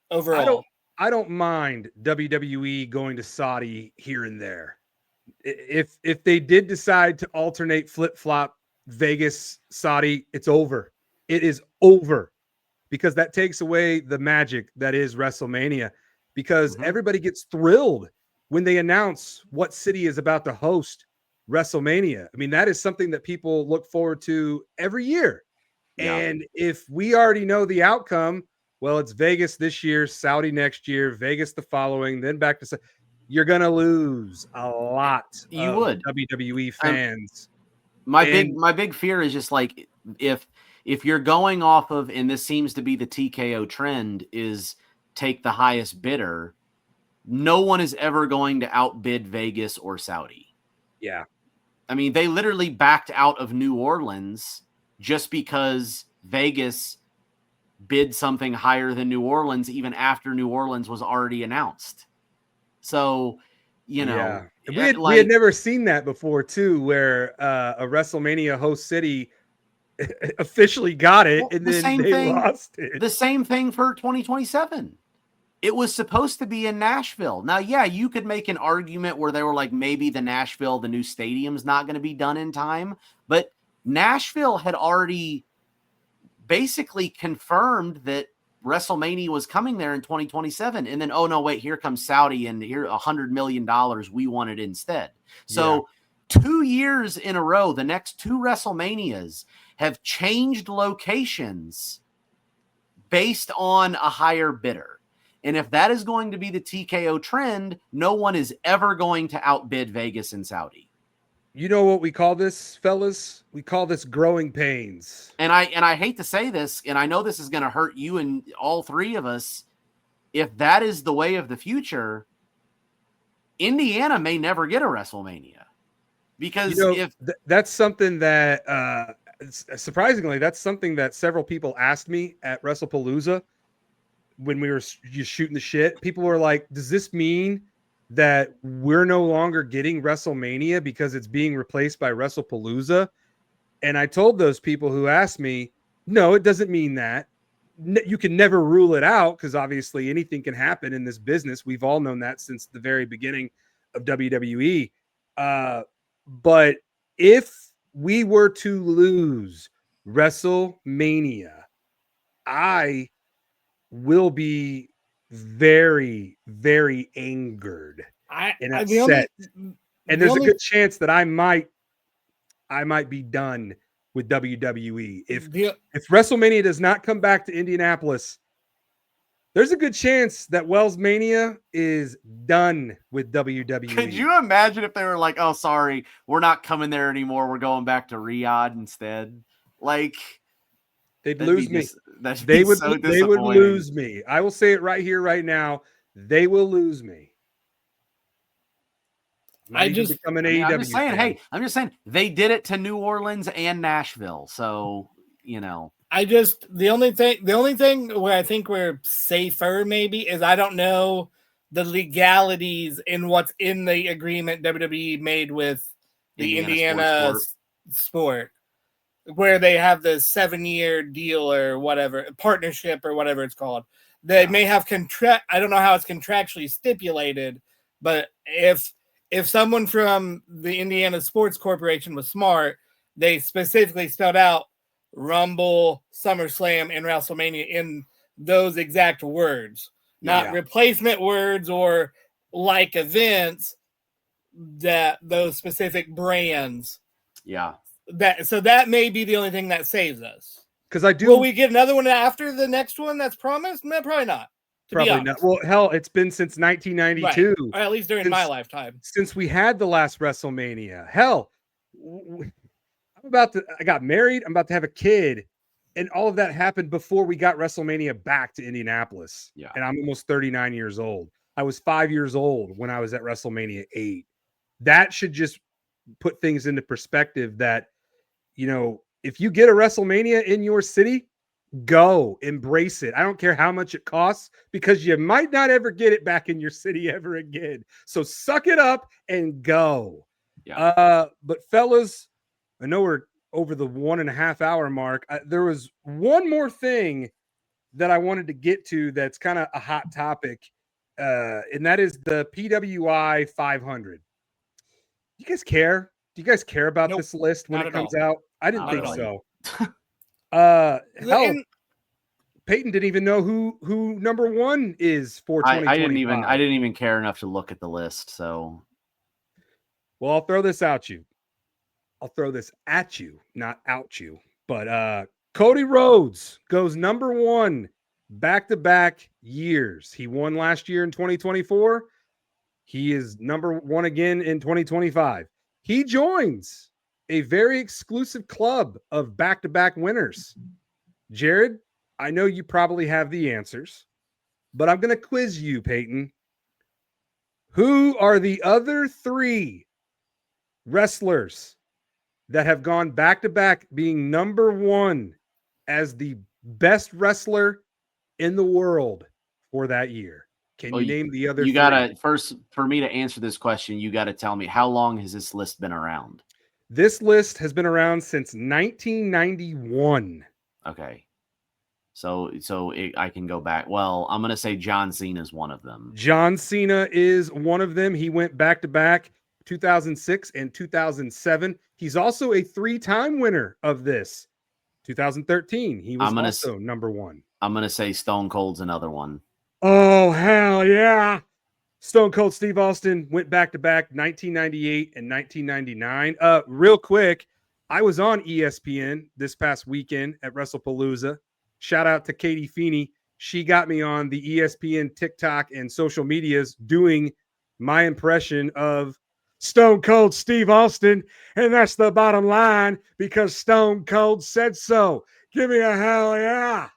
overall. I don't mind WWE going to Saudi here and there. If they did decide to alternate flip-flop Vegas, Saudi, it's over. It is over. Because that takes away the magic that is WrestleMania, because everybody gets thrilled when they announce what city is about to host WrestleMania. I mean, that is something that people look forward to every year. Yeah. And if we already know the outcome, well, it's Vegas this year, Saudi next year, Vegas the following, then back to you're going to lose a lot of WWE fans. My big fear is just like if you're going off of, and this seems to be the TKO trend, is take the highest bidder, no one is ever going to outbid Vegas or Saudi. Yeah. I mean, they literally backed out of New Orleans just because Vegas bid something higher than New Orleans, even after New Orleans was already announced. So, we had never seen that before too, where a WrestleMania host city officially got it, and then they lost it. The same thing for 2027. It was supposed to be in Nashville. Now, yeah, you could make an argument where they were like, maybe the new stadium's not going to be done in time, but Nashville had already basically confirmed that WrestleMania was coming there in 2027. And then, oh no, wait, here comes Saudi, and here $100 million. We want it instead. So 2 years in a row, the next two WrestleManias have changed locations based on a higher bidder. And if that is going to be the TKO trend, no one is ever going to outbid Vegas and Saudi. You know what we call this, fellas? We call this growing pains. And I hate to say this, and I know this is going to hurt you and all three of us. If that is the way of the future, Indiana may never get a WrestleMania. Because that's something that, surprisingly, that's something that several people asked me at Wrestlepalooza when we were just shooting the shit. People were like, does this mean that we're no longer getting WrestleMania because it's being replaced by Wrestlepalooza? And I told those people who asked me, no, it doesn't mean that. You can never rule it out, because obviously anything can happen in this business. We've all known that since the very beginning of WWE. But if we were to lose WrestleMania, I will be very, very angered and upset. And there's a good chance that I might be done with WWE. If WrestleMania does not come back to Indianapolis, there's a good chance that WellsMania is done with WWE. Could you imagine if they were like, oh, sorry, we're not coming there anymore, we're going back to Riyadh instead? Like, they'd lose me. They would lose me. I will say it right here, right now. They will lose me. Might even become an AEW. I'm just saying, fan. I'm just saying they did it to New Orleans and Nashville. So, the only thing where I think we're safer maybe is I don't know the legalities in what's in the agreement WWE made with the Indiana sport, where they have the 7-year deal or whatever, partnership or whatever it's called. They may have I don't know how it's contractually stipulated, but if someone from the Indiana Sports Corporation was smart, they specifically spelled out Rumble, SummerSlam, and WrestleMania in those exact words, not replacement words or like events, that those specific brands. Yeah. That may be the only thing that saves us. Because I do. Will we get another one after the next one that's promised? No, probably not. Probably not. Well, hell, it's been since 1992. Right. Or at least during my lifetime. Since we had the last WrestleMania. Hell, I got married. I'm about to have a kid. And all of that happened before we got WrestleMania back to Indianapolis. Yeah. And I'm almost 39 years old. I was 5 years old when I was at WrestleMania 8. That should just put things into perspective that, if you get a WrestleMania in your city, go embrace it. I don't care how much it costs, because you might not ever get it back in your city ever again. So suck it up and go. Yeah. But fellas, I know we're over the 1.5 hour mark. There was one more thing that I wanted to get to that's kind of a hot topic, and that is the PWI 500. Do you guys care? Do you guys care about this list when it comes out? I didn't think so. Hell, Payton didn't even know who number one is for 2025. I didn't even care enough to look at the list. So, well, I'll throw this at you. I'll throw this at you, not out you. But Cody Rhodes goes number one back-to-back years. He won last year in 2024. He is number one again in 2025. He joins a very exclusive club of back-to-back winners. Jared, I know you probably have the answers, but I'm going to quiz you, Payton. Who are the other three wrestlers that have gone back-to-back being number one as the best wrestler in the world for that year? Can you name the other three? Gotta first, for me to answer this question, you got to tell me, how long has this list been around? This list has been around since 1991. Okay. So I can go back. Well, I'm going to say John Cena is one of them. John Cena is one of them. He went back-to-back 2006 and 2007. He's also a 3-time winner of this. 2013, he was also number one. I'm going to say Stone Cold's another one. Oh, hell yeah. Stone Cold Steve Austin went back-to-back 1998 and 1999. Real quick, I was on ESPN this past weekend at Wrestlepalooza. Shout out to Katie Feeney. She got me on the ESPN TikTok and social medias doing my impression of Stone Cold Steve Austin. And that's the bottom line, because Stone Cold said so. Give me a hell yeah.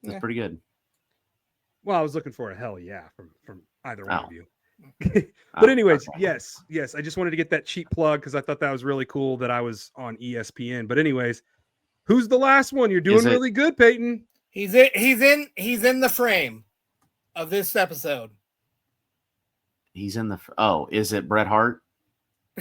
That's pretty good. Well, I was looking for a hell yeah from either one of you. But anyways, okay. Yes. I just wanted to get that cheap plug because I thought that was really cool that I was on ESPN. But anyways, who's the last one? You're doing really good, Payton. He's in the frame of this episode. He's in the is it Bret Hart?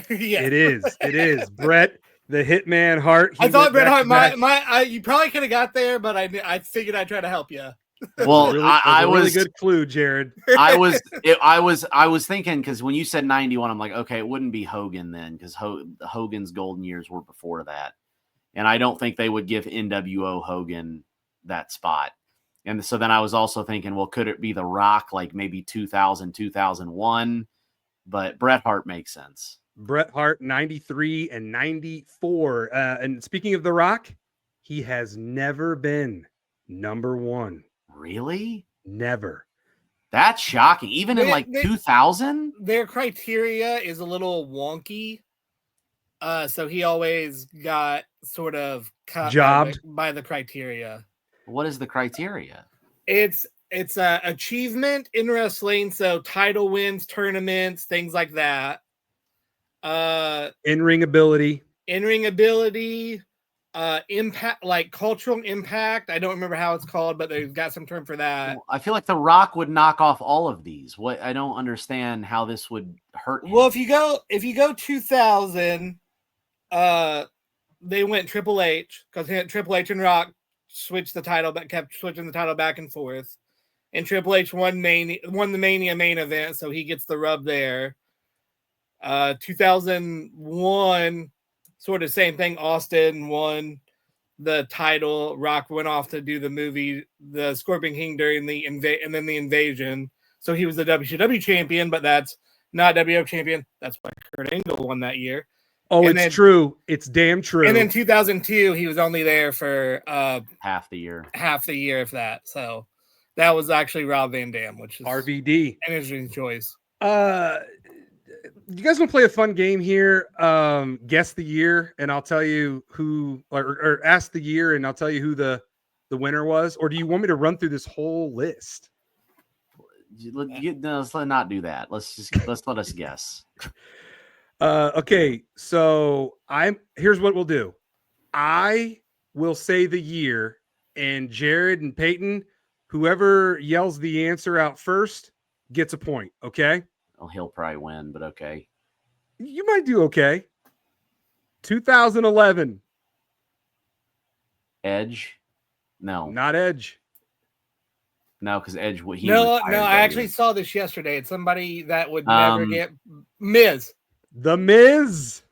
Yeah, it is Bret the Hitman Hart. I thought Bret Hart. You probably could have got there, but I figured I'd try to help you. Well, I was really good clue, Jared. I was thinking, because when you said 91, I'm like, okay, it wouldn't be Hogan then, because Hogan's golden years were before that, and I don't think they would give NWO Hogan that spot. And so then I was also thinking, well, could it be The Rock, like maybe 2000, 2001? But Bret Hart makes sense. Bret Hart, 93 and 94. And speaking of The Rock, he has never been number one. Really? Never. That's shocking. Even in like 2000? Their criteria is a little wonky. So he always got sort of cut jobbed by the criteria. What is the criteria? It's It's a achievement in wrestling, so title wins, tournaments, things like that. In-ring ability, impact, like cultural impact. I don't remember how it's called, but they've got some term for that. Well, I feel like The Rock would knock off all of these. What I don't understand how this would hurt him. Well, if you go 2000, they went Triple H because Triple H and Rock switched the title, but kept switching the title back and forth. And Triple H won the Mania main event, so he gets the rub there. 2001, sort of same thing. Austin won the title. Rock went off to do the movie, The Scorpion King, during the and then the Invasion. So he was the WCW champion, but that's not WWF champion. That's why Kurt Angle won that year. Oh, and it's true. It's damn true. And then 2002, he was only there for half the year, if that. So that was actually Rob Van Dam, which is RVD. An interesting choice. You guys want to play a fun game here? Guess the year, and I'll tell you who, or ask the year, and I'll tell you who the winner was. Or do you want me to run through this whole list? Let's not do that. Let's let us guess. Okay, so here's what we'll do. I will say the year, and Jared and Payton, whoever yells the answer out first gets a point. Okay. Well, he'll probably win, but okay. You might do okay. 2011. Edge? No. Not Edge. No, because Edge. No. I actually saw this yesterday. It's somebody that would never get Miz. The Miz.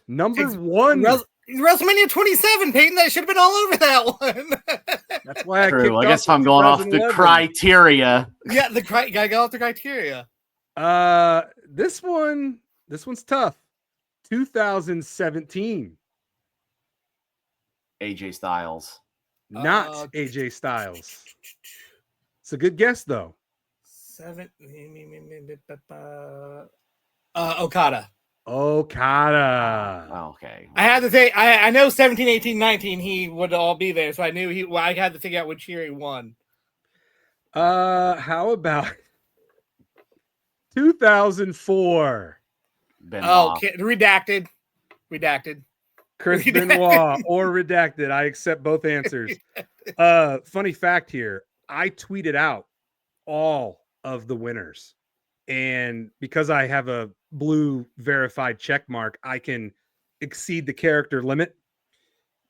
Number one. WrestleMania 27, Payton. That should have been all over that one. That's why I True. I guess if I'm going off the criteria. Yeah, gotta go off the criteria. This one's tough. 2017. AJ Styles. Not AJ Styles. It's a good guess though. Okada. Oh, okay. I had to say, I know 17, 18, 19, he would all be there. So I knew I had to figure out which year he won. How about 2004? Benoit. Oh, redacted. Chris Benoit or redacted. I accept both answers. Funny fact here. I tweeted out all of the winners. And because I have a blue verified check mark, I can exceed the character limit.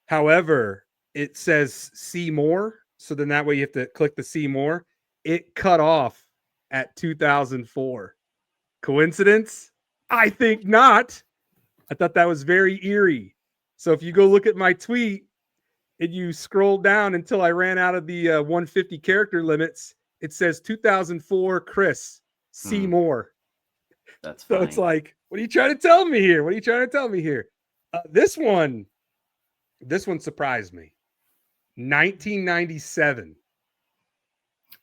However, it says see more. So then that way you have to click the see more. It cut off at 2004. Coincidence? I think not. I thought that was very eerie. So if you go look at my tweet and you scroll down until I ran out of the 150 character limits, it says 2004 Chris. See more. That's funny. So it's like, what are you trying to tell me here? This one surprised me. 1997.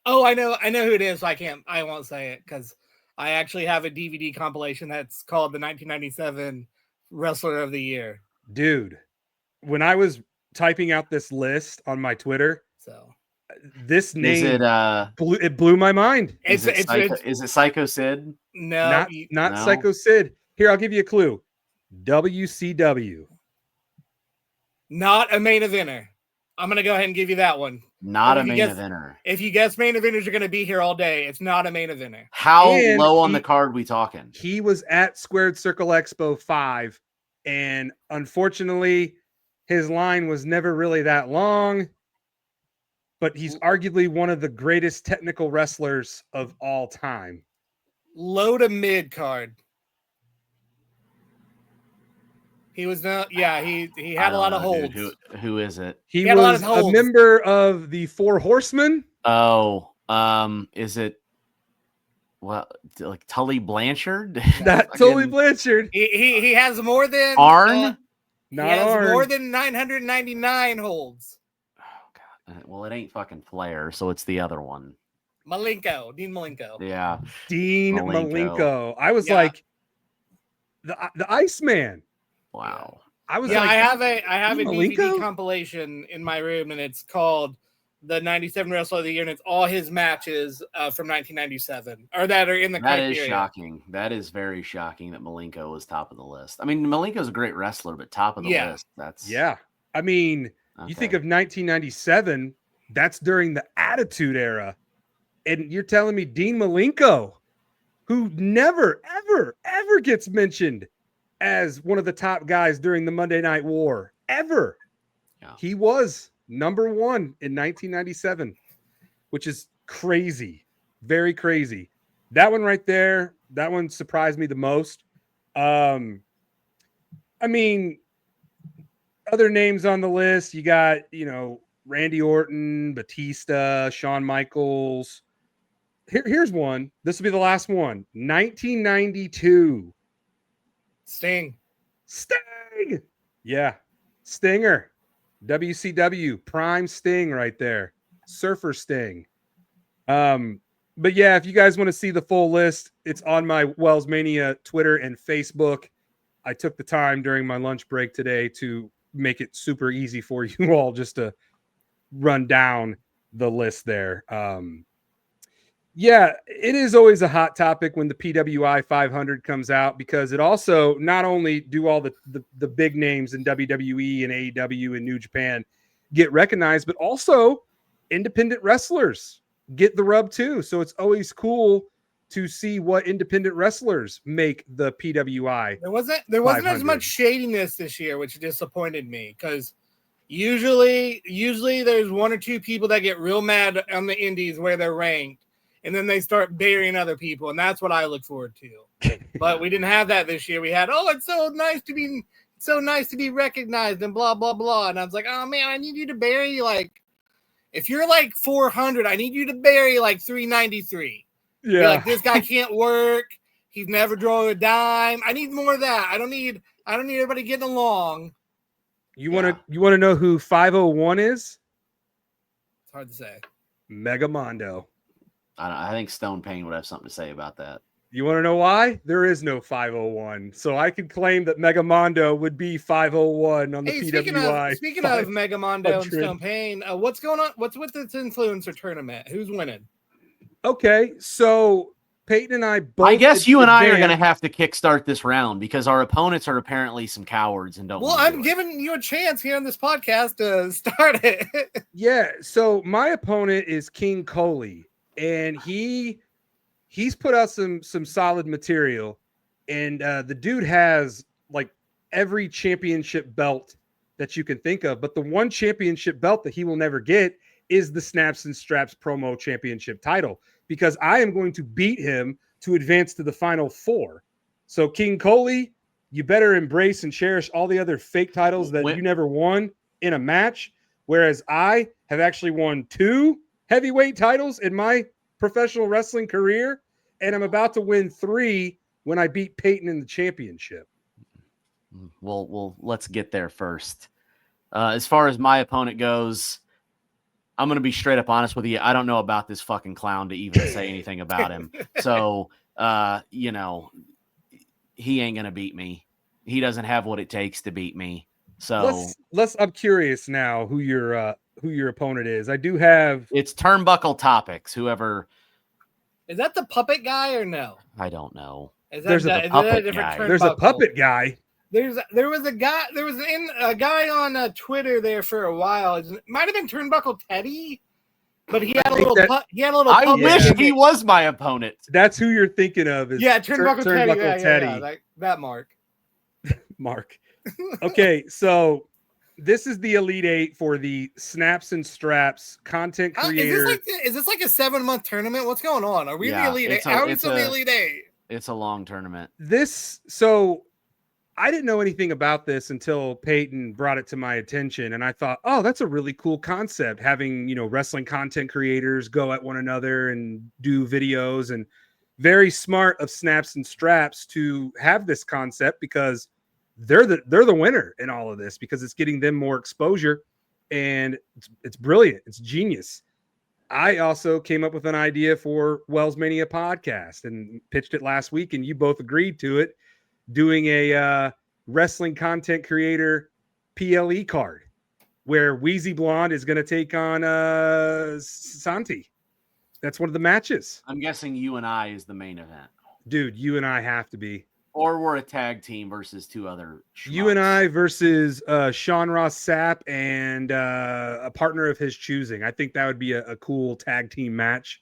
Oh, I know who it is. I won't say it because I actually have a DVD compilation that's called the 1997 Wrestler of the Year. Dude, when I was typing out this list on my Twitter, this name blew my mind. Is it Psycho Sid? No, not Psycho Sid. Here, I'll give you a clue. WCW. Not a main eventer. I'm gonna go ahead and give you that one. Not a main eventer. If you guess main eventers, you're gonna be here all day. It's not a main eventer. How low on the card we talking? He was at Squared Circle Expo 5, and unfortunately, his line was never really that long. But he's arguably one of the greatest technical wrestlers of all time. Low to mid card. He was not. Yeah, he had a lot of holds. Who is it? He was a member of the Four Horsemen. Oh, is it? Well, like Tully Blanchard? Not Tully Blanchard. He has more than Arn. More than 999 holds. Well, it ain't fucking Flair, so it's the other one. Dean Malenko. Yeah. Dean Malenko. I was like, the Iceman. Wow. I have a DVD compilation in my room, and it's called the 97 Wrestler of the Year, and it's all his matches from 1997 or that are in the criteria. That is shocking. That is very shocking that Malenko was top of the list. I mean, Malenko's a great wrestler, but top of the list. That's I mean, you think of 1997, that's during the Attitude Era. And you're telling me Dean Malenko, who never, ever, ever gets mentioned as one of the top guys during the Monday Night War, ever. Yeah. He was number one in 1997, which is crazy. Very crazy. That one right there, that one surprised me the most. I mean, other names on the list, you got, Randy Orton, Batista, Shawn Michaels. Here's one. This will be the last one. 1992. Sting. Yeah. Stinger. WCW. Prime Sting right there. Surfer Sting. But yeah, if you guys want to see the full list, it's on my WellsMania Twitter and Facebook. I took the time during my lunch break today to make it super easy for you all just to run down the list there. Yeah, it is always a hot topic when the PWI 500 comes out, because it also not only do all the big names in WWE and AEW and New Japan get recognized, but also independent wrestlers get the rub too. So it's always cool to see what independent wrestlers make the PWI. There wasn't as much shadiness this year, which disappointed me, because usually there's one or two people that get real mad on the indies where they're ranked, and then they start burying other people, and that's what I look forward to. But we didn't have that this year. We had, it's so nice to be recognized and blah blah blah. And I was like, oh man, I need you to bury, like, if you're like 400, I need you to bury like 393. Yeah, like, this guy can't work. He's never drawn a dime. I need more of that. I don't need everybody getting along. You want to know who 501 is? It's hard to say. Mega Mondo. I think Stone Payne would have something to say about that. You want to know why? There is no 501. So I could claim that Mega Mondo would be 501 on the PWI. Speaking of Mega Mondo and Stone Payne, what's going on? What's with this influencer tournament? Who's winning? Okay, so Payton and I both. I guess you and I are going to have to kickstart this round because our opponents are apparently some cowards and don't. Well, I'm giving you a chance here on this podcast to start it. Yeah, so my opponent is King Coley, and he's put out some solid material, and the dude has like every championship belt that you can think of, but the one championship belt that he will never get is the Snaps and Straps promo championship title, because I am going to beat him to advance to the final four. So King Coley, you better embrace and cherish all the other fake titles that you never won in a match, whereas I have actually won 2 heavyweight titles in my professional wrestling career, and I'm about to win 3 when I beat Payton in the championship. Well, let's get there first. As far as my opponent goes, I'm going to be straight up honest with you. I don't know about this fucking clown to even say anything about him. So, he ain't going to beat me. He doesn't have what it takes to beat me. So I'm curious now who your opponent is. I do have. It's Turnbuckle Topics. Whoever. Is that the puppet guy or no? I don't know. There's a puppet guy. There was a guy on Twitter there for a while. It might have been Turnbuckle Teddy, but he had a little. I wish he was my opponent. That's who you're thinking of. Turnbuckle Teddy. Yeah, that Mark. Mark. Okay, so this is the Elite 8 for the Snaps and Straps content creator. Is this like a 7-month tournament? What's going on? Are we the Elite 8? How are we still the Elite 8? It's a long tournament. I didn't know anything about this until Payton brought it to my attention, and I thought, oh, that's a really cool concept, having, wrestling content creators go at one another and do videos, and very smart of Snaps and Straps to have this concept, because they're the winner in all of this, because it's getting them more exposure, and it's brilliant. It's genius. I also came up with an idea for WellsMania Podcast and pitched it last week, and you both agreed to it, doing a wrestling content creator PLE card where Wheezy Blonde is going to take on Santi. That's one of the matches. I'm guessing you and I is the main event. Dude, you and I have to be. Or we're a tag team versus two other schmucks. You and I versus Sean Ross Sapp and a partner of his choosing. I think that would be a cool tag team match.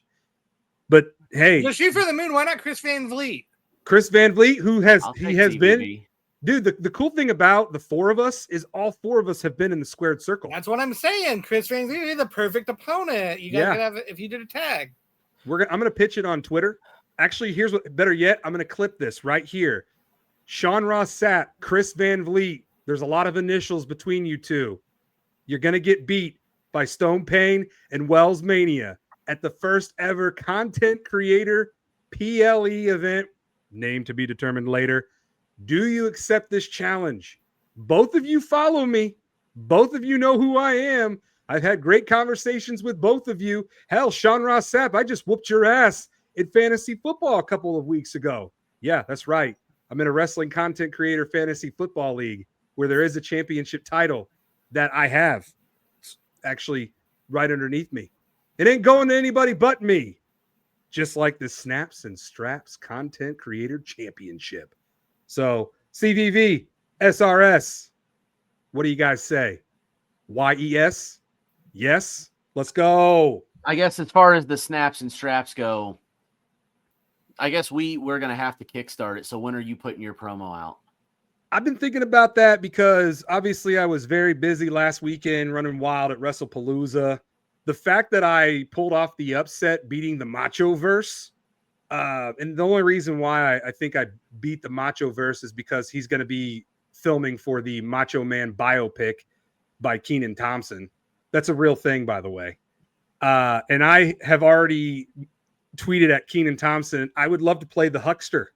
But hey, Just shoot for the moon. Why not Chris Van Vliet? Chris Van Vliet, who has TVV. been, dude. The cool thing about the four of us is all four of us have been in the squared circle. That's what I'm saying. Chris Van Vliet is the perfect opponent. You guys could have it if you did a tag. I'm gonna pitch it on Twitter. Actually, here's what better yet. I'm gonna clip this right here. Sean Ross Sapp, Chris Van Vliet. There's a lot of initials between you two. You're gonna get beat by Stone Payne and WellsMania at the first ever content creator PLE event, name to be determined later. Do you accept this challenge? Both of you follow me. Both of you know who I am. I've had great conversations with both of you. Hell, Sean Ross Sapp, I just whooped your ass in fantasy football a couple of weeks ago. Yeah, that's right. I'm in a wrestling content creator fantasy football league where there is a championship title that I have actually right underneath me. It ain't going to anybody but me. Just like the Snaps and Straps Content Creator Championship. So, CVV, SRS, what do you guys say? YES? Yes? Let's go. I guess as far as the Snaps and Straps go, I guess we're going to have to kickstart it. So when are you putting your promo out? I've been thinking about that because obviously I was very busy last weekend running wild at Wrestlepalooza. The fact that I pulled off the upset beating the Macho-verse, and the only reason why I think I beat the Macho-verse is because he's going to be filming for the Macho Man biopic by Kenan Thompson. That's a real thing, by the way. And I have already tweeted at Kenan Thompson, I would love to play the Huckster.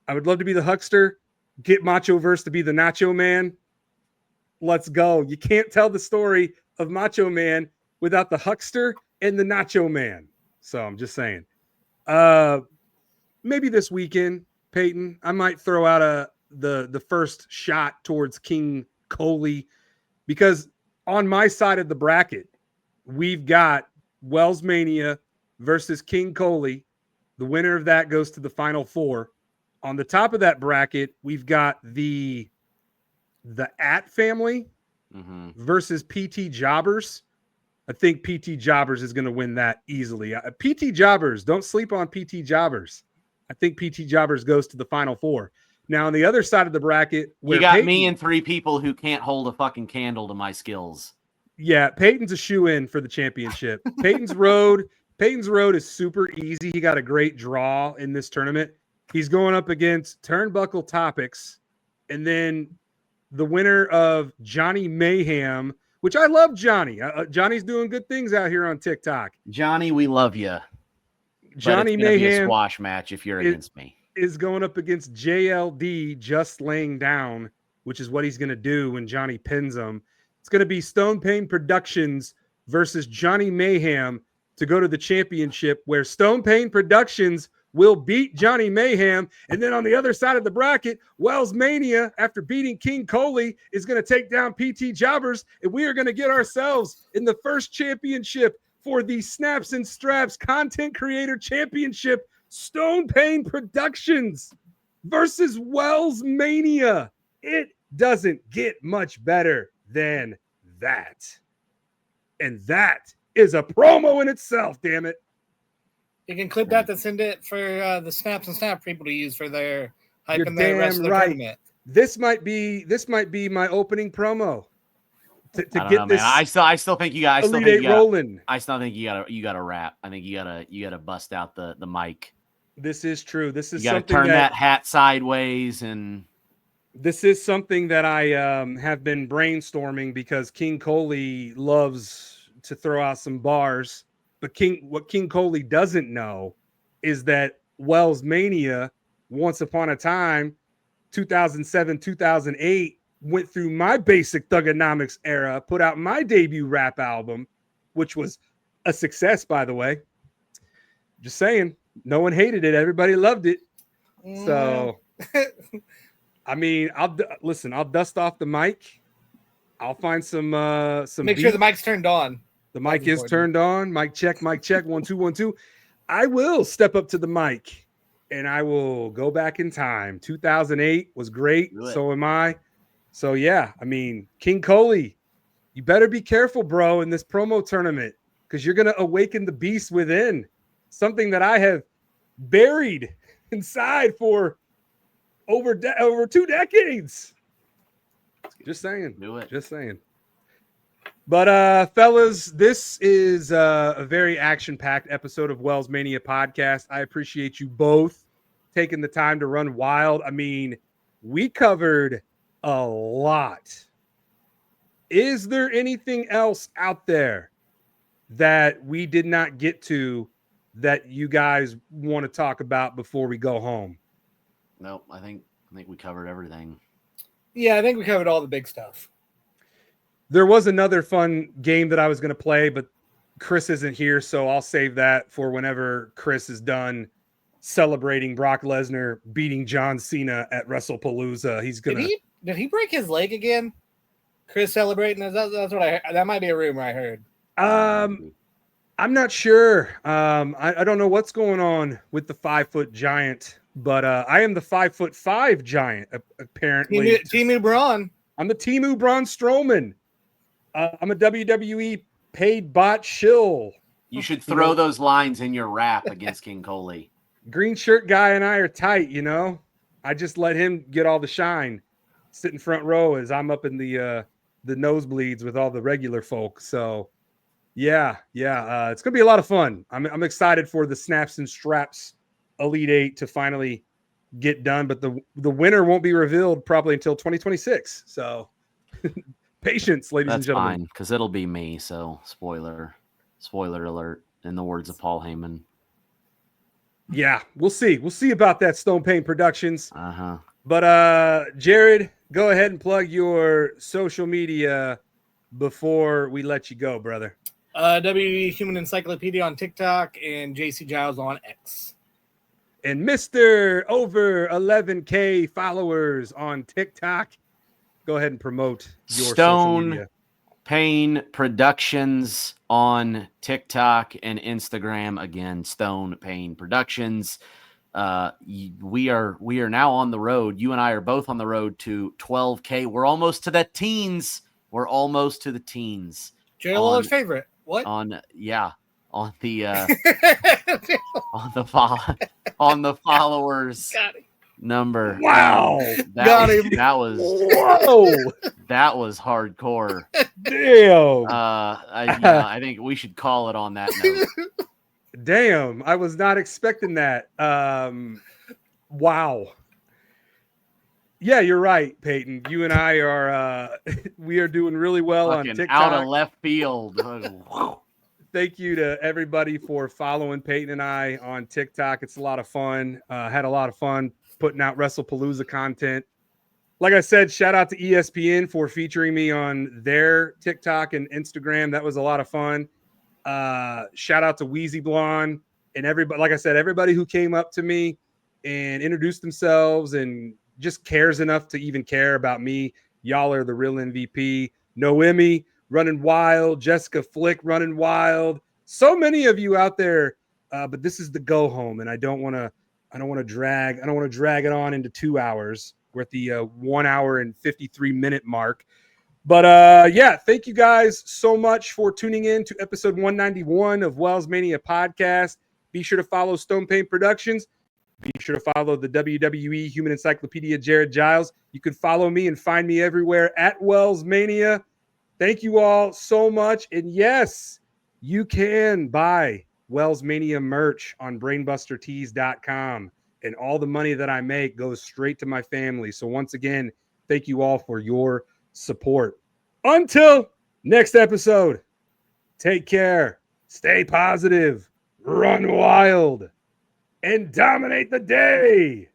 I would love to be the Huckster, get Macho-verse to be the Nacho Man. Let's go. You can't tell the story of Macho Man without the Huckster and the Nacho Man. So I'm just saying. Maybe this weekend, Payton, I might throw out the first shot towards King Coley, because on my side of the bracket, we've got WellsMania versus King Coley. The winner of that goes to the Final Four. On the top of that bracket, we've got the At family versus PT Jobbers. I think PT Jobbers is going to win that easily. PT Jobbers, don't sleep on PT Jobbers. I think PT Jobbers goes to the Final Four. Now, on the other side of the bracket, where you got Payton, me and three people who can't hold a fucking candle to my skills. Yeah, Payton's a shoe-in for the championship. Payton's road is super easy. He got a great draw in this tournament. He's going up against Turnbuckle Topics, and then the winner of Johnny Mayhem, which I love Johnny. Johnny's doing good things out here on TikTok. Johnny, we love you. Johnny Mayhem be a Mayhem squash match if you're against me. Is going up against JLD, Just Laying Down, which is what he's going to do when Johnny pins him. It's going to be Stone Payne Productions versus Johnny Mayhem to go to the championship, where Stone Payne Productions will beat Johnny Mayhem. And then on the other side of the bracket, WellsMania, after beating King Coley, is going to take down PT Jobbers. And we are going to get ourselves in the first championship for the Snaps and Straps Content Creator Championship. Stone Payne Productions versus WellsMania. It doesn't get much better than that. And that is a promo in itself, damn it. You can clip that to send it for the Snaps and Snap people to use for their hype You're and the rest of the right. tournament. This might be my opening promo to I don't get know, this. Man. I still think you got. Elite Eight rolling. I still think you got to rap. I think you got to bust out the mic. This is true. This is you got to something turn that hat sideways, and this is something that I have been brainstorming, because King Coley loves to throw out some bars. But what King Coley doesn't know is that WellsMania, once upon a time, 2007, 2008, went through my basic thugonomics era, put out my debut rap album, which was a success, by the way. Just saying, no one hated it. Everybody loved it. So, I mean, I'll dust off the mic. I'll find some. Make sure the mic's turned on. The mic is turned on. Mic check. 1 2 1 2. I will step up to the mic and I will go back in time. 2008 was great. So am I. So yeah, I mean, King Coley, you better be careful, bro, in this promo tournament, because you're gonna awaken the beast within, something that I have buried inside for over 2 decades. Just saying. Do it. Just saying. But fellas, this is a very action-packed episode of WellsMania Podcast. I appreciate you both taking the time to run wild. I mean, we covered a lot. Is there anything else out there that we did not get to that you guys want to talk about before we go home? Nope, I think we covered everything. Yeah, I think we covered all the big stuff. There was another fun game that I was going to play, but Chris isn't here, so I'll save that for whenever Chris is done celebrating Brock Lesnar beating John Cena at WrestlePalooza. He's gonna. Did he break his leg again? Chris celebrating? That's what I heard. That might be a rumor I heard. I'm not sure. I don't know what's going on with the 5-foot giant, but I am the 5'5" giant. Apparently, Timu Braun. I'm the Timu Braun Strowman. I'm a WWE paid bot shill. You should throw those lines in your rap against King Coley. Green shirt guy and I are tight, you know. I just let him get all the shine, sit in front row as I'm up in the nosebleeds with all the regular folk. So, yeah, it's gonna be a lot of fun. I'm excited for the Snaps and Straps Elite 8 to finally get done, but the winner won't be revealed probably until 2026. So. Patience, ladies and gentlemen. That's fine, because it'll be me. So, spoiler alert. In the words of Paul Heyman. Yeah, we'll see. We'll see about that. Stone Payne Productions. Uh-huh. But Jared, go ahead and plug your social media before we let you go, brother. WWE Human Encyclopedia on TikTok and JC Giles on X. And Mr. Over 11K followers on TikTok. Go ahead and promote your social media. Payne Productions on TikTok and Instagram. Again, Stone Payne Productions. We are now on the road. You and I are both on the road to 12K. We're almost to the teens. Jerry Lawler's favorite. What? On the followers. Got it. Number. Wow. That was hardcore. Damn. I think we should call it on that note. Damn. I was not expecting that. Wow. Yeah, you're right, Payton. You and I are we are doing really well on TikTok. Out of left field. Thank you to everybody for following Payton and I on TikTok. It's a lot of fun. Had a lot of fun putting out Wrestlepalooza content. Like I said, shout out to ESPN for featuring me on their TikTok and Instagram. That was a lot of fun. Shout out to Wheezy Blonde and everybody. Like I said, everybody who came up to me and introduced themselves and just cares enough to even care about me. Y'all are the real MVP. Noemi running wild. Jessica Flick running wild. So many of you out there, but this is the go home, and I don't want to drag it on into 2 hours. We're at the 1 hour and 53-minute mark. But yeah, thank you guys so much for tuning in to episode 191 of WellsMania Podcast. Be sure to follow Stone Payne Productions. Be sure to follow the WWE Human Encyclopedia, Jared Giles. You can follow me and find me everywhere at WellsMania. Thank you all so much. And yes, you can buy WellsMania merch on brainbustertees.com. And all the money that I make goes straight to my family. So once again, thank you all for your support. Until next episode, take care, stay positive, run wild, and dominate the day.